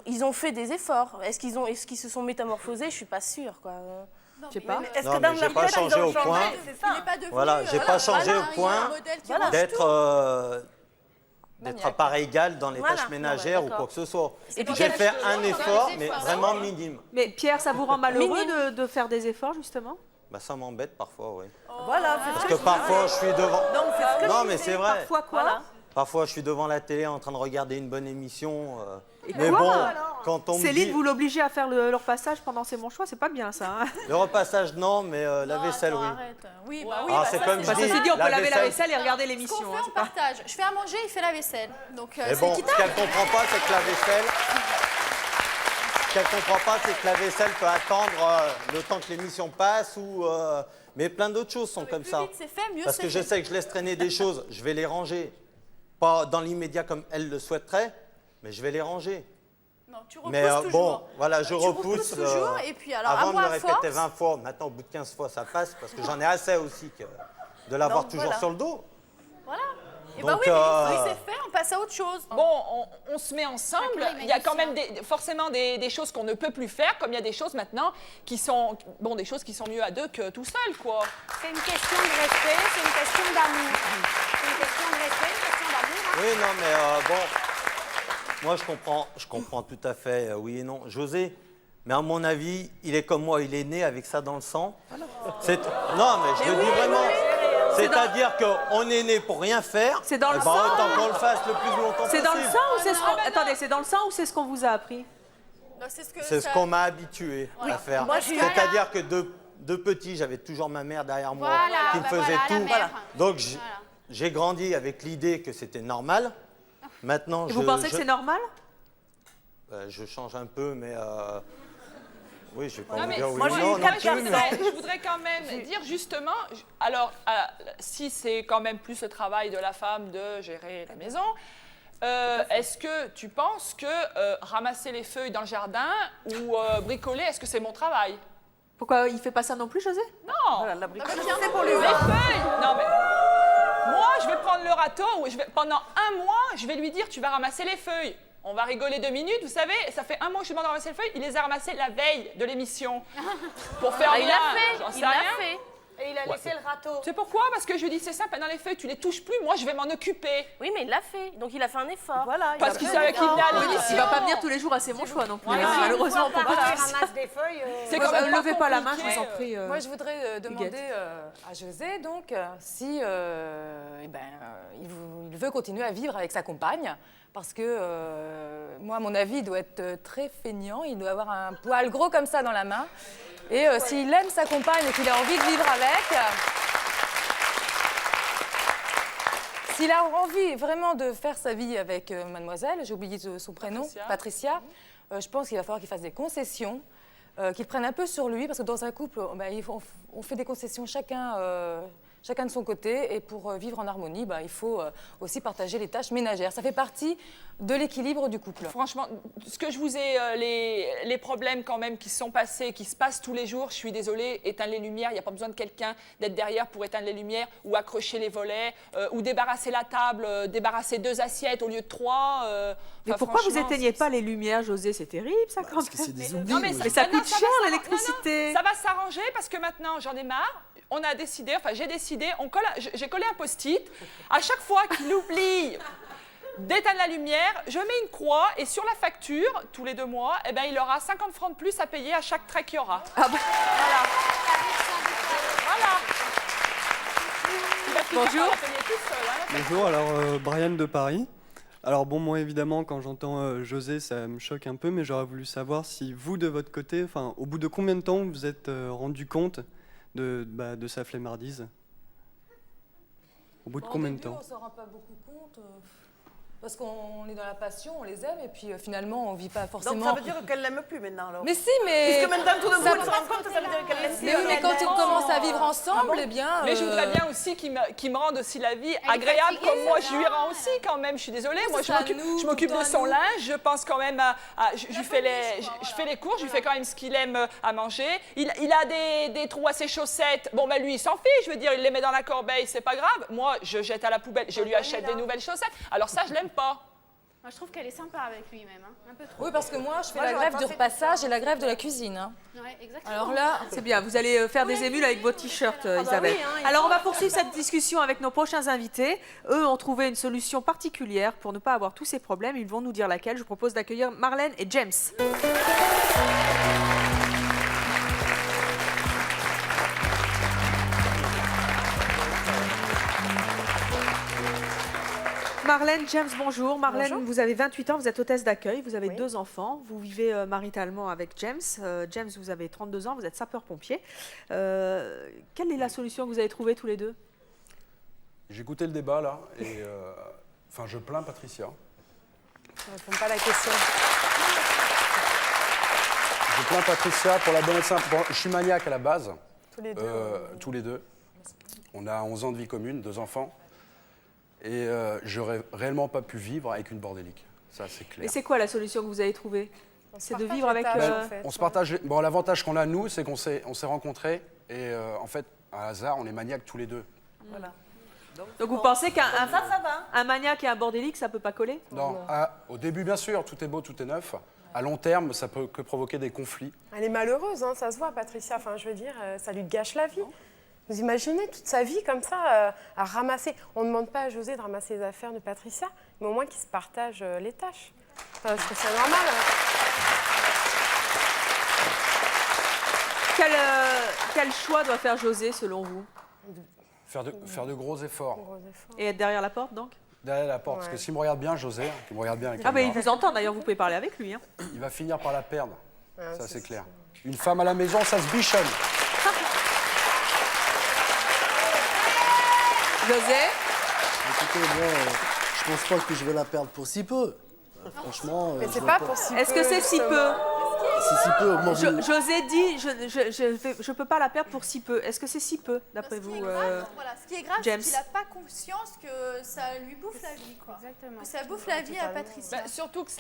ils ont fait des efforts. Est-ce qu'ils se sont métamorphosés? Je suis pas sûre, quoi. Je sais pas. Est-ce Non, que mais dans j'ai leur pas tête, ils changé ont au changé, point. c'est ça. Il n'est pas devenu. Voilà, j'ai pas changé voilà, au il y a point un modèle qui d'être à part égale dans les Voilà. tâches ménagères Ouais, ou d'accord. quoi que ce soit. Et puis J'ai quel- fait un des effort, efforts. mais Ah vraiment ouais. minime. Mais Pierre, ça vous rend malheureux de faire des efforts, justement? Bah, ça m'embête parfois, oui. Voilà, c'est Parce ce que je parfois, je suis devant... Donc, c'est ce que Non, je mais disais. c'est vrai. Parfois quoi? Voilà. Parfois, je suis devant la télé en train de regarder une bonne émission. Et Mais quoi, bon, alors quand on me Céline, dit... vous l'obligez à faire leur passage pendant ses bons choix, c'est pas bien ça. Hein? Le repassage, non, mais la vaisselle, oui. Oui, bah oui. Ah, bah c'est ça, comme c'est je Bah, dis, ceci dit, on peut la laver la vaisselle- vaisselle et regarder Ce qu'on l'émission. fait, hein, on c'est pas- partage. Je fais à manger, il fait la vaisselle. Donc, Mais c'est bon, ce équitable. qu'elle comprend pas, c'est que la vaisselle... Ce qu'elle comprend pas, c'est que la vaisselle peut attendre le temps que l'émission passe ou... Mais plein d'autres choses sont comme Plus ça. vite c'est fait, mieux Parce c'est que je fait. sais que je laisse traîner des choses, je vais les ranger. Pas dans l'immédiat comme elle le souhaiterait, mais je vais les ranger. Non, tu repousses Mais toujours. bon, voilà, je Tu repousse. toujours, et puis alors, à avant de moi, me à répéter force- 20 fois, maintenant au bout de 15 fois, ça passe, parce que j'en ai assez aussi de l'avoir Donc, toujours voilà. sur le dos. Voilà. Et Donc, bah oui, mais c'est fait, on passe à autre chose. Bon, on se met ensemble. Chacun Il y a quand magicien. même forcément des choses qu'on ne peut plus faire, comme il y a des choses maintenant qui sont, bon, des choses qui sont mieux à deux que tout seul, quoi. C'est une question de respect, c'est une question d'amour. C'est une question de respect, une question d'amour. hein. Oui, non, mais bon, moi je comprends tout à fait, oui et non. José, mais à mon avis, il est comme moi, il est né avec ça dans le sang. Non, mais je le dis vraiment. C'est-à-dire qu'on est né pour rien faire. C'est dans le eh ben, sang. autant qu'on le fasse le plus longtemps C'est possible. dans le sang ou c'est ce qu'on... Attendez, c'est dans le sang ou c'est ce qu'on vous a appris? Donc, c'est ce que C'est ce ça- qu'on m'a habitué à faire. Moi, j'ai eu- C'est-à-dire que de petit, j'avais toujours ma mère derrière moi Voilà, qui me bah faisait voilà, la tout. mère. Donc Voilà. j'ai grandi avec l'idée que c'était normal. Maintenant, Et vous pensez que c'est normal? je change un peu, mais oui, je vais pas Non, vous mais dire oui moi, ou non non plus. je voudrais quand même dire justement, alors si c'est quand même plus le travail de la femme de gérer la maison, est-ce que tu penses que ramasser les feuilles dans le jardin ou bricoler, est-ce que c'est mon travail? Pourquoi il fait pas ça non plus, José? Non. Voilà, l'abricot, Ah bah, c'est pour lui. Les feuilles. Non mais moi, je vais prendre le râteau. Pendant un mois, je vais lui dire tu vas ramasser les feuilles. On va rigoler 2 minutes, vous savez, ça fait un mois que je lui demande de ramasser les feuilles, il les a ramassées la veille de l'émission. Pour faire Il rien, l'a fait, j'en sais il l'a rien. fait. Et il a laissé le râteau. C'est pourquoi? Parce que je lui dis c'est simple, dans les feuilles, tu les touches plus, moi je vais m'en occuper. Oui, mais il l'a fait. Donc il a fait un effort. Voilà, Parce qu'il savait qu'il venait à Il l'émission. va pas venir tous les jours à C'est mon choix non plus. Voilà. hein. Malheureusement, on peut pas. ramasse des feuilles. C'est Ouais, quand même levez pas la main, je compliqué, vous en prie. Moi, je voudrais demander à José, donc, si il veut continuer à vivre avec sa compagne, parce que, moi, à mon avis, il doit être très feignant, il doit avoir un poil gros comme ça dans la main, et s'il aime sa compagne et qu'il a envie de vivre avec, s'il a envie vraiment de faire sa vie avec mademoiselle, j'ai oublié son prénom, Patricia, je pense qu'il va falloir qu'il fasse des concessions, qu'il prenne un peu sur lui, parce que dans un couple, on fait des concessions chacun de son côté, et pour vivre en harmonie, il faut aussi partager les tâches ménagères. Ça fait partie de l'équilibre du couple. Franchement, ce que je vous ai, les problèmes quand même qui se sont passés, qui se passent tous les jours, je suis désolée, éteindre les lumières, il n'y a pas besoin de quelqu'un d'être derrière pour éteindre les lumières, ou accrocher les volets, ou débarrasser la table, débarrasser 2 assiettes au lieu de 3. Mais pourquoi vous éteignez pas les lumières, José? C'est terrible, ça, quand Parce que c'est des oublis. Non, mais ouais. Mais ça maintenant, coûte va cher, s'arranger. l'électricité. Non, non, ça va s'arranger parce que maintenant, j'en ai marre. On a décidé, enfin j'ai décidé, j'ai collé un post-it. À chaque fois qu'il oublie d'éteindre la lumière, je mets une croix et sur la facture, tous les 2 mois, eh ben, il aura 50 francs de plus à payer à chaque trait qu'il y aura. Ah bon? Voilà. Il va finir Bonjour. par la payer tout seul, hein. Bonjour, alors Brian de Paris. Alors bon, moi évidemment, quand j'entends José, ça me choque un peu, mais j'aurais voulu savoir si vous, de votre côté, enfin, au bout de combien de temps vous vous êtes rendu compte de sa flemmardise? Au bout de combien de temps? On ne s'en rend pas beaucoup compte, parce qu'on est dans la passion, on les aime, et puis finalement, on ne vit pas forcément... Donc ça veut dire qu'elle l'aime plus maintenant alors. Mais si, mais... Puisque maintenant tout le ça- monde se rend compte, ça veut dire qu'elle l'aime plus. Mais oui, mais quand ils commencent à vivre ensemble, Ah bon eh bien... Mais je voudrais bien aussi qu'il me rende aussi la vie est agréable fatiguée, comme moi ça je lui va. rends aussi quand même. Je suis désolée, Oui, moi c'est à nous, je m'occupe tout de à son nous. linge, je pense quand même je fais les courses, je lui fais quand même ce qu'il aime à manger. Il a des trous à ses chaussettes. Bon ben lui il s'en fiche, je veux dire il les met dans la corbeille, c'est pas grave. Moi je jette à la poubelle, je lui achète des nouvelles chaussettes. Alors ça je l'aime pas. Moi, je trouve qu'elle est sympa avec lui-même, hein. Un peu trop. Oui, parce que moi, je fais Moi, la j'aurais grève pas du fait repassage et la grève de la cuisine. Hein. Ouais, exactement. Alors là, C'est bien, vous allez faire des émules avec vos t-shirts, Isabelle. oui, hein, il Alors, on faut. va poursuivre cette discussion avec nos prochains invités. Eux ont trouvé une solution particulière pour ne pas avoir tous ces problèmes. Ils vont nous dire laquelle. Je vous propose d'accueillir Marlène et James. Marlène, James, bonjour. Marlène, Bonjour. vous avez 28 ans, vous êtes hôtesse d'accueil, vous avez Oui. 2 enfants, vous vivez maritalement avec James. James, vous avez 32 ans, vous êtes sapeur-pompier. Quelle est la solution que vous avez trouvée tous les deux? J'ai écouté le débat là et enfin je plains Patricia. ne répond pas à la question. Je plains Patricia pour la bonne et simple. Bon, je suis maniaque à la base. Tous les deux. Tous les deux. On a 11 ans de vie commune, 2 enfants. Et j'aurais réellement pas pu vivre avec une bordélique. Ça, c'est clair. Et c'est quoi la solution que vous avez trouvée? C'est de vivre avec... On se partage. Bon, l'avantage qu'on a, nous, c'est qu'on s'est rencontrés. Et en fait, à hasard, on est maniaques tous les deux. Voilà. Donc vous pensez qu'un un maniaque et un bordélique, ça peut pas coller? Non, au début, bien sûr, tout est beau, tout est neuf. À long terme, ça peut que provoquer des conflits. Elle est malheureuse, hein, ça se voit, Patricia. Enfin, je veux dire, ça lui gâche la vie. Vous imaginez toute sa vie comme ça, à ramasser. On ne demande pas à José de ramasser les affaires de Patricia, mais au moins qu'ils se partagent les tâches. Enfin, je trouve ça normal. Quel choix doit faire José, selon vous? Faire de gros efforts. Et être derrière la porte, donc? Derrière la porte. Parce que s'il me regarde bien, José, qui me regarde bien avec Ah, la bah il barbe, vous entend, d'ailleurs, vous pouvez parler avec lui. Hein. il va finir par la perdre. Ah, ça, c'est clair. Une femme à la maison, ça se bichonne. José? Écoutez, moi, je pense pas que je vais la perdre pour si peu. Franchement. Mais je c'est vois pas pour si peu. Est-ce que c'est si peu? C'est si peu. Moi, vous- José dit, je peux pas la perdre pour si peu. Est-ce que c'est si peu, d'après vous, Voilà, ce qui est grave, c'est James? qu'il n'a pas conscience que ça lui bouffe la vie, quoi. Exactement. Que ça bouffe la vie à Patricia. Bah, surtout que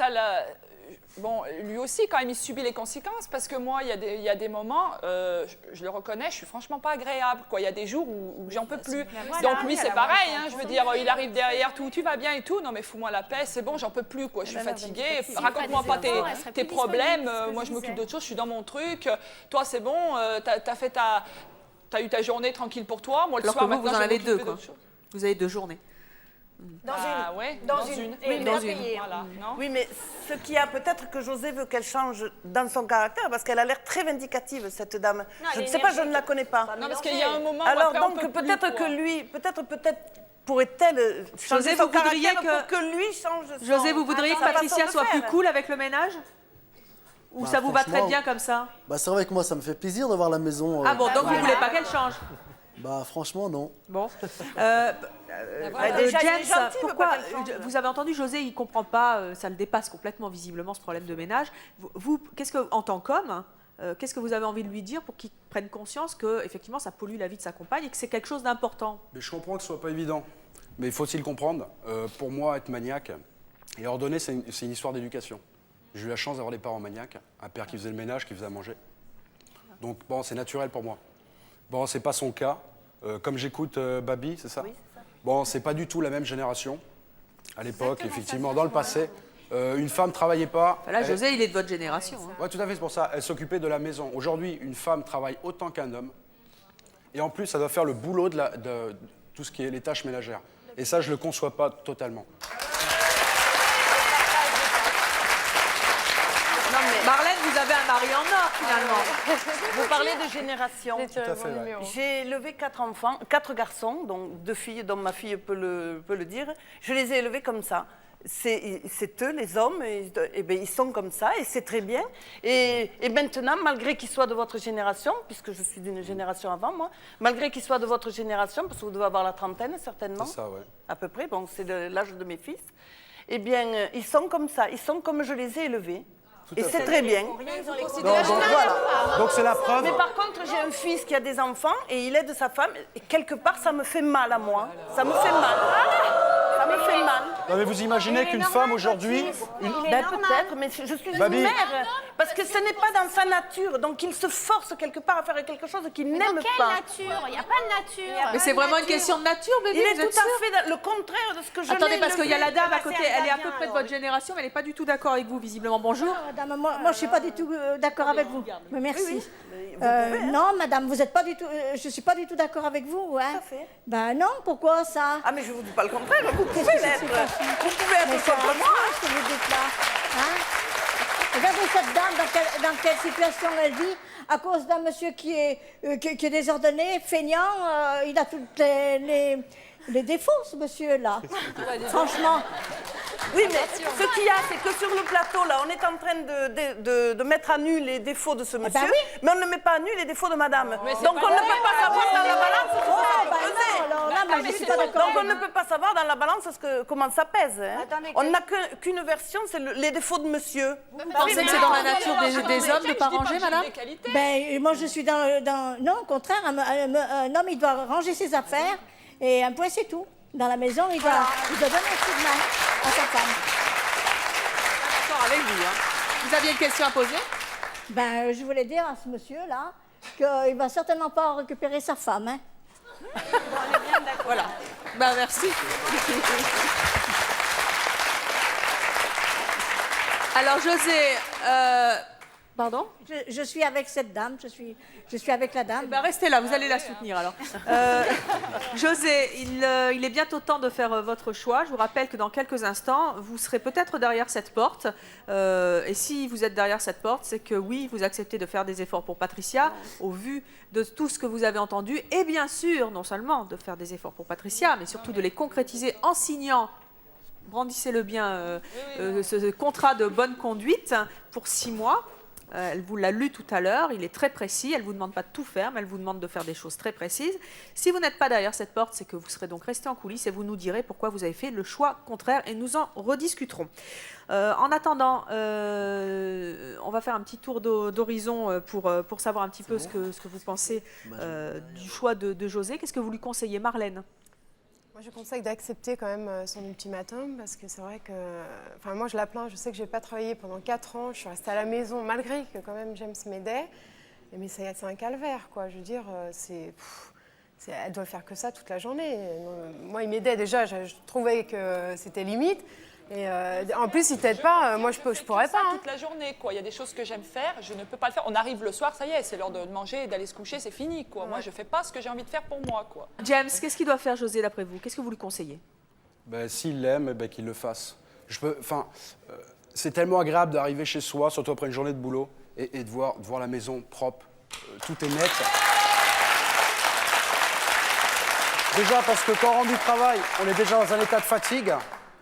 bon, lui aussi, quand même, il subit les conséquences parce que moi, il y a des moments, je le reconnais, je suis franchement pas agréable. Quoi. Il y a des jours où j'en peux plus. Donc lui, c'est pareil. Hein, je veux dire, il arrive derrière tout, tu vas bien et tout. Non, mais fous-moi la paix, c'est bon, j'en peux plus. Quoi. Je suis fatiguée. Raconte-moi pas tes problèmes. Moi, je m'occupe d'autre chose. Je suis dans mon truc. Toi, c'est bon. T'as eu ta journée tranquille pour toi. Moi, le Alors soir, que vous maintenant, en je vais avez deux, m'occuper quoi. d'autre chose. Vous avez 2 journées. Dans une. Oui, dans une. Voilà, non Oui, mais ce qu'il y a peut-être que José veut qu'elle change dans son caractère, parce qu'elle a l'air très vindicative, cette dame. Je ne sais pas, je ne la connais pas. Non, parce qu'il y a un moment où Alors après, on donc peut plus, peut-être quoi. que lui, peut-être pourrait-elle changer José, son vous voudriez caractère pour que lui change son... José, vous voudriez que sa façon Patricia de soit plus faire. cool avec le ménage? Ou Bah, ça vous va très franchement, bien comme ça? Bah, c'est vrai que moi, ça me fait plaisir de voir la maison. Ah bon, donc vous voulez pas qu'elle change? Bah, franchement, non. Bon. Déjà, il est James, gentil, il veut pourquoi pas qu'elle change. vous avez entendu José, il comprend pas, ça le dépasse complètement visiblement ce problème de ménage. Vous qu'est-ce que, en tant qu'homme, qu'est-ce que vous avez envie de lui dire pour qu'il prenne conscience que effectivement ça pollue la vie de sa compagne et que c'est quelque chose d'important? Mais je comprends que ce soit pas évident. Mais il faut aussi le comprendre. Pour moi, être maniaque et ordonner, c'est une histoire d'éducation. J'ai eu la chance d'avoir des parents maniaques, un père qui faisait le ménage, qui faisait à manger. Donc bon, c'est naturel pour moi. Bon, c'est pas son cas. Comme j'écoute Babi, c'est ça? Oui, c'est ça. Bon, c'est pas du tout la même génération. À l'époque, effectivement, dans le passé, une femme travaillait pas. Là, José, il est de votre génération. Hein. Oui, tout à fait, c'est pour ça. Elle s'occupait de la maison. Aujourd'hui, une femme travaille autant qu'un homme. Et en plus, ça doit faire le boulot de tout ce qui est les tâches ménagères. Et ça, je le conçois pas totalement. Marlène, vous avez un mari en or finalement. Vous parlez de génération. Tout à fait, ouais. J'ai élevé 4 enfants, 4 garçons, donc 2 filles, dont ma fille peut le dire. Je les ai élevés comme ça. C'est eux, les hommes, et ben, ils sont comme ça, et c'est très bien. Et maintenant, malgré qu'ils soient de votre génération, puisque je suis d'une génération avant, moi, malgré qu'ils soient de votre génération, parce que vous devez avoir la trentaine, certainement. C'est ça, ouais. À peu près, bon, c'est l'âge de mes fils. Eh bien, ils sont comme ça, ils sont comme je les ai élevés. Et c'est très bien. Donc voilà. Donc c'est la preuve. Mais par contre, j'ai un fils qui a des enfants et il aide sa femme. Et quelque part, ça me fait mal à moi. Ça me fait mal. Ça me fait mal. Non, mais vous imaginez qu'une femme aujourd'hui... Ben peut-être, mais je suis Babi. une mère. Parce que ce n'est pas dans sa nature. Donc il se force quelque part à faire quelque chose qu'il n'aime pas. nature? Il n'y a pas de nature. Mais c'est vraiment une question de nature, bébé. Il est vous êtes tout à sûre? fait le contraire de ce que je Attendez, l'ai parce qu'il y a élevé. la dame à côté, elle est à peu près de votre génération, mais elle n'est pas du tout d'accord avec vous, visiblement. Bonjour. Madame, moi je ne suis pas du tout d'accord avec vous. Mais merci. Oui, vous pouvez, hein. Non, madame, vous êtes pas du tout. Je ne suis pas du tout d'accord avec vous. Hein. Tout à fait. Ben non, pourquoi ça? Ah, mais je ne vous dis pas le contraire. Vous pouvez l'être. Vous pouvez Mais être c'est contre un moi. mensonge ce que vous dites là. Hein? Regardez cette dame, dans quelle situation elle vit, à cause d'un monsieur qui est désordonné, feignant. Il a tous les défauts, ce monsieur-là. Franchement. Oui, mais ce qu'il y a, c'est que sur le plateau, là, on est en train de mettre à nu les défauts de ce monsieur, ben oui. mais on ne met pas à nu les défauts de madame. Donc on ne peut pas savoir dans la balance ce que ça peut peser. alors là, moi, je suis pas d'accord. Donc on ne peut pas savoir dans la balance comment ça pèse. Hein. On n'a qu'une version, c'est les défauts de monsieur. Vous pensez que c'est dans la nature des hommes de ne pas ranger, madame? Ben, moi, je suis dans... Non, au contraire, un homme, il doit ranger ses affaires, et un point, c'est tout. Dans la maison, il doit donner un coup de main à sa femme. D'accord avec vous, hein. Vous aviez une question à poser? Ben, je voulais dire à ce monsieur-là qu'il ne va certainement pas récupérer sa femme. Hein. Voilà. Ben, merci. Alors, José, pardon? Je suis avec cette dame, je suis avec la dame. Ben, restez là, vous allez la soutenir alors. José, il est bientôt temps de faire votre choix. Je vous rappelle que dans quelques instants, vous serez peut-être derrière cette porte. Et si vous êtes derrière cette porte, c'est que oui, vous acceptez de faire des efforts pour Patricia, au vu de tout ce que vous avez entendu. Et bien sûr, non seulement de faire des efforts pour Patricia, mais surtout de les concrétiser en signant, brandissez-le bien, ce contrat de bonne conduite pour 6 mois. Elle vous l'a lu tout à l'heure, il est très précis, elle ne vous demande pas de tout faire, mais elle vous demande de faire des choses très précises. Si vous n'êtes pas derrière cette porte, c'est que vous serez donc resté en coulisses et vous nous direz pourquoi vous avez fait le choix contraire et nous en rediscuterons. En attendant, on va faire un petit tour d'horizon pour savoir un petit peu ce que vous pensez du choix de José. Qu'est-ce que vous lui conseillez, Marlène? Moi, Moi, je conseille d'accepter quand même son ultimatum parce que c'est vrai que... Enfin, moi, je la plains. Je sais que je n'ai pas travaillé pendant 4 ans. Je suis restée à la maison malgré que quand même James m'aidait. Mais c'est un calvaire, quoi. Je veux dire, elle doit faire que ça toute la journée. Moi, il m'aidait déjà. Je trouvais que c'était limite. Et en plus, il t'aide pas. Moi, je pourrais pas. Toute la journée, quoi. Il y a des choses que j'aime faire, je ne peux pas le faire. On arrive le soir, ça y est, c'est l'heure de manger et d'aller se coucher, c'est fini, quoi. Moi, je fais pas ce que j'ai envie de faire pour moi, quoi. James, qu'est-ce qu'il doit faire, José, d'après vous? Qu'est-ce que vous lui conseillez? S'il l'aime, qu'il le fasse. C'est tellement agréable d'arriver chez soi, surtout après une journée de boulot, et de voir la maison propre. Tout est net. Déjà parce que quand on rentre du travail, on est déjà dans un état de fatigue.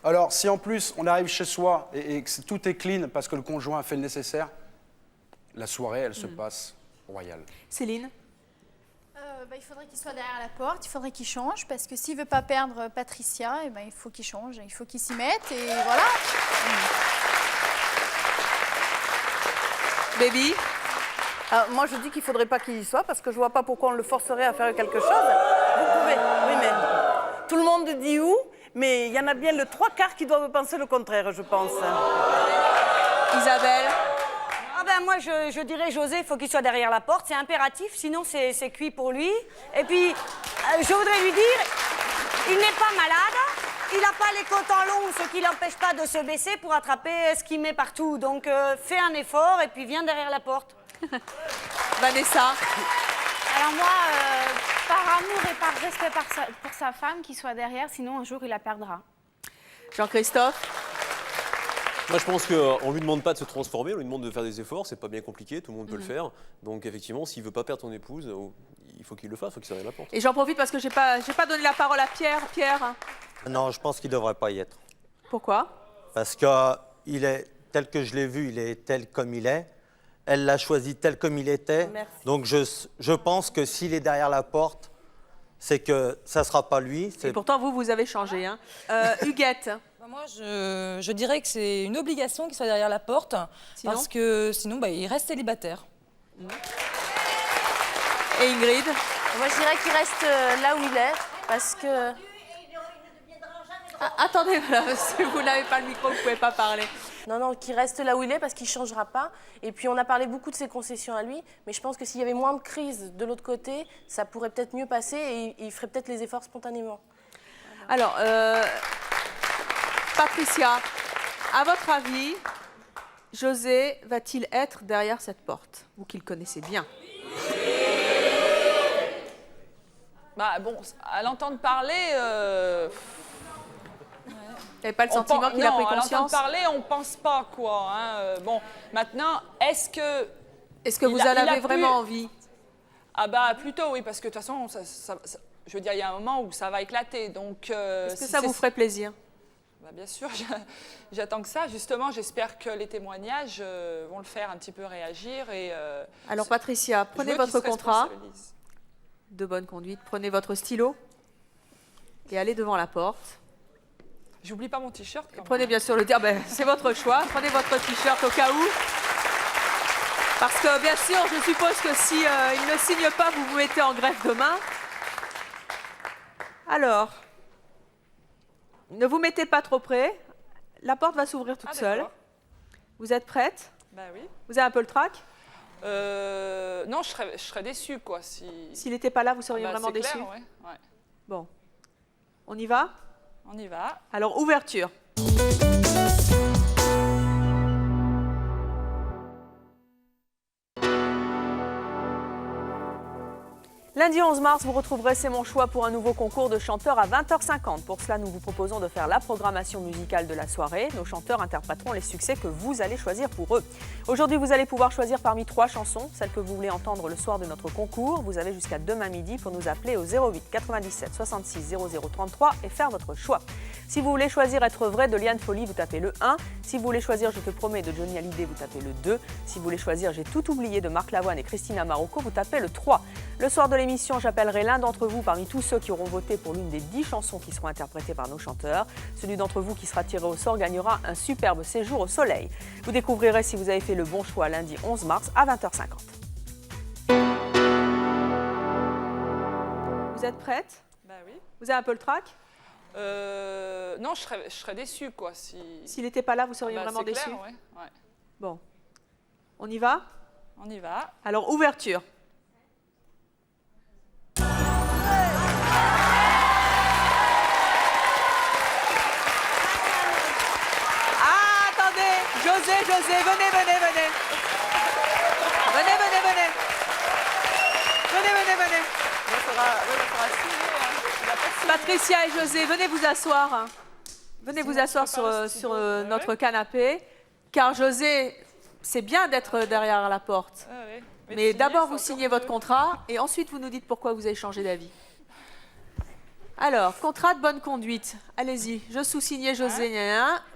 Alors si en plus on arrive chez soi et que tout est clean parce que le conjoint a fait le nécessaire, la soirée, elle se passe royale. Céline? Il faudrait qu'il soit derrière la porte, il faudrait qu'il change, parce que s'il ne veut pas perdre Patricia, il faut qu'il change, il faut qu'il s'y mette, et voilà. Baby? Moi, je dis qu'il ne faudrait pas qu'il y soit, parce que je ne vois pas pourquoi on le forcerait à faire quelque chose. Vous pouvez, oui, mais tout le monde dit où, mais il y en a bien le 3/4 qui doivent penser le contraire, je pense. Isabelle? Moi, je dirais, José, il faut qu'il soit derrière la porte, c'est impératif, sinon c'est cuit pour lui. Et puis, je voudrais lui dire, il n'est pas malade, il n'a pas les côtes en long, ce qui ne l'empêche pas de se baisser pour attraper ce qu'il met partout. Donc, fais un effort et puis viens derrière la porte. Vanessa? Alors moi, par amour et par respect pour sa femme, qu'il soit derrière, sinon un jour il la perdra. Jean-Christophe? Moi, je pense qu'on ne lui demande pas de se transformer, on lui demande de faire des efforts, c'est pas bien compliqué, tout le monde peut le faire. Donc, effectivement, s'il ne veut pas perdre ton épouse, il faut qu'il le fasse, il faut qu'il s'arrête la porte. Et j'en profite parce que j'ai pas donné la parole à Pierre. Pierre? Non, je pense qu'il ne devrait pas y être. Pourquoi? Parce qu'il est tel que je l'ai vu, il est tel comme il est. Elle l'a choisi tel comme il était. Merci. Donc, je pense que s'il est derrière la porte, c'est que ça ne sera pas lui. Et pourtant, vous avez changé. Hein. Huguette? Moi, je dirais que c'est une obligation qu'il soit derrière la porte, parce que sinon, il reste célibataire. Et Ingrid? Moi, je dirais qu'il reste là où il est, parce que... Attendez, voilà, si vous n'avez pas le micro, vous ne pouvez pas parler. Non, qu'il reste là où il est, parce qu'il ne changera pas. Et puis, on a parlé beaucoup de ses concessions à lui, mais je pense que s'il y avait moins de crise de l'autre côté, ça pourrait peut-être mieux passer et il ferait peut-être les efforts spontanément. Alors, Patricia, à votre avis, José va-t-il être derrière cette porte, vous qui le connaissez bien? À l'entendre parler... Vous n'avez pas le sentiment qu'il a pris conscience? À l'entendre parler, on ne pense pas, quoi. Maintenant, est-ce que vous en avez vraiment envie? Plutôt, oui, parce que de toute façon, je veux dire, il y a un moment où ça va éclater. Donc, est-ce que ça vous ferait plaisir? Bien sûr, j'attends que ça. Justement, j'espère que les témoignages vont le faire un petit peu réagir. Alors, Patricia, prenez votre contrat de bonne conduite, prenez votre stylo et allez devant la porte. J'oublie pas mon t-shirt. Prenez bien sûr le dire, c'est votre choix. Prenez votre t-shirt au cas où. Parce que bien sûr, je suppose que si il ne signe pas, vous vous mettez en greffe demain. Alors, ne vous mettez pas trop près. La porte va s'ouvrir toute seule. Vous êtes prête? Oui. Vous avez un peu le trac? Non, je serais déçue, quoi. S'il n'était pas là, vous seriez vraiment déçue? Ouais. Bon. On y va? On y va. Alors, ouverture. Lundi 11 mars, vous retrouverez C'est mon choix pour un nouveau concours de chanteurs à 20h50. Pour cela, nous vous proposons de faire la programmation musicale de la soirée. Nos chanteurs interpréteront les succès que vous allez choisir pour eux. Aujourd'hui, vous allez pouvoir choisir parmi 3 chansons, celles que vous voulez entendre le soir de notre concours. Vous avez jusqu'à demain midi pour nous appeler au 08 97 66 00 33 et faire votre choix. Si vous voulez choisir Être vrai de Liane Folly, vous tapez le 1. Si vous voulez choisir Je te promets de Johnny Hallyday, vous tapez le 2. Si vous voulez choisir J'ai tout oublié de Marc Lavoine et Christina Marocco, vous tapez le 3. Le soir de l'émission, j'appellerai l'un d'entre vous parmi tous ceux qui auront voté pour l'une des 10 chansons qui seront interprétées par nos chanteurs. Celui d'entre vous qui sera tiré au sort gagnera un superbe séjour au soleil. Vous découvrirez si vous avez fait le bon choix lundi 11 mars à 20h50. Vous êtes prête? Oui. Vous avez un peu le trac? Non, je serais déçue, quoi. S'il n'était pas là, vous seriez vraiment c'est déçu. clair, ouais. Bon. On y va? On y va. Alors, ouverture. Ah, attendez. José, venez. Venez. Patricia et José, venez vous asseoir. Venez vous asseoir sur notre canapé. Car José, c'est bien d'être derrière la porte. Mais d'abord, vous signez votre contrat et ensuite, vous nous dites pourquoi vous avez changé d'avis. Alors, contrat de bonne conduite. Allez-y, je sous-signais José.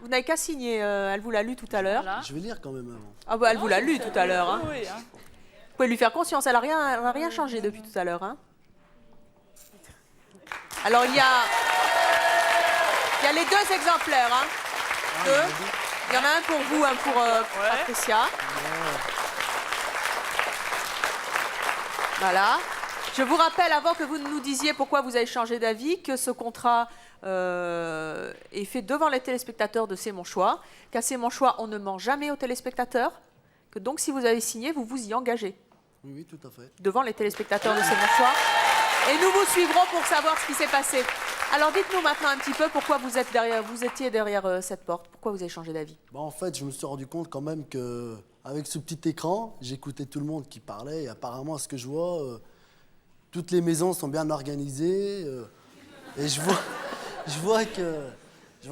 Vous n'avez qu'à signer, elle vous l'a lu tout à l'heure. Je vais lire quand même avant. Ah bah, elle vous l'a lu tout à l'heure. Vous pouvez lui faire conscience, elle n'a rien changé depuis tout à l'heure. Alors, il y a les 2 exemplaires. Deux. Il y en a un pour vous, un pour Patricia. Voilà. Je vous rappelle, avant que vous nous disiez pourquoi vous avez changé d'avis, que ce contrat est fait devant les téléspectateurs de C'est mon choix, qu'à C'est mon choix, on ne ment jamais aux téléspectateurs, que donc si vous avez signé, vous vous y engagez. Oui, tout à fait. Devant les téléspectateurs de C'est mon choix. Et nous vous suivrons pour savoir ce qui s'est passé. Alors dites-nous maintenant un petit peu pourquoi vous étiez derrière cette porte. Pourquoi vous avez changé d'avis? En fait, je me suis rendu compte quand même qu'avec ce petit écran, j'écoutais tout le monde qui parlait. Et apparemment, ce que je vois, toutes les maisons sont bien organisées. Et je vois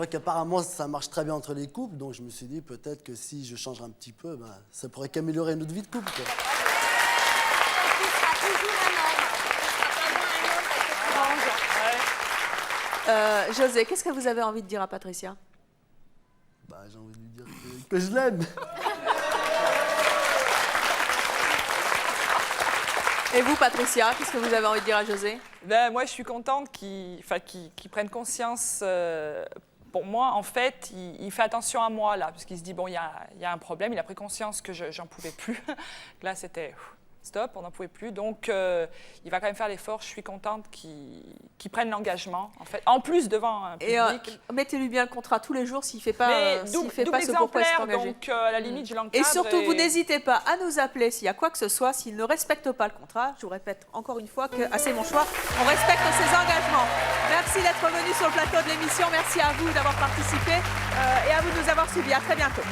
qu'apparemment, ça marche très bien entre les couples. Donc je me suis dit, peut-être que si je changerais un petit peu, ça pourrait qu'améliorer notre vie de couple, quoi. José, qu'est-ce que vous avez envie de dire à Patricia? J'ai envie de lui dire que je l'aime. Et vous, Patricia, qu'est-ce que vous avez envie de dire à José? Moi, je suis contente qu'il prenne conscience. Pour moi, en fait, il fait attention à moi, là, parce qu'il se dit, bon, il y a un problème. Il a pris conscience que j'en pouvais plus. Là, c'était... Stop, on n'en pouvait plus. Donc, il va quand même faire l'effort. Je suis contente qu'il prenne l'engagement, en fait. En plus, devant un public. Et mettez-lui bien le contrat tous les jours s'il ne fait pas, ce pourquoi il s'est engagé. Donc, à la limite, je l'encadre. Et surtout, vous n'hésitez pas à nous appeler s'il y a quoi que ce soit, s'il ne respecte pas le contrat. Je vous répète encore une fois que C'est mon choix, on respecte ses engagements. Merci d'être venu sur le plateau de l'émission. Merci à vous d'avoir participé et à vous de nous avoir suivis. À très bientôt.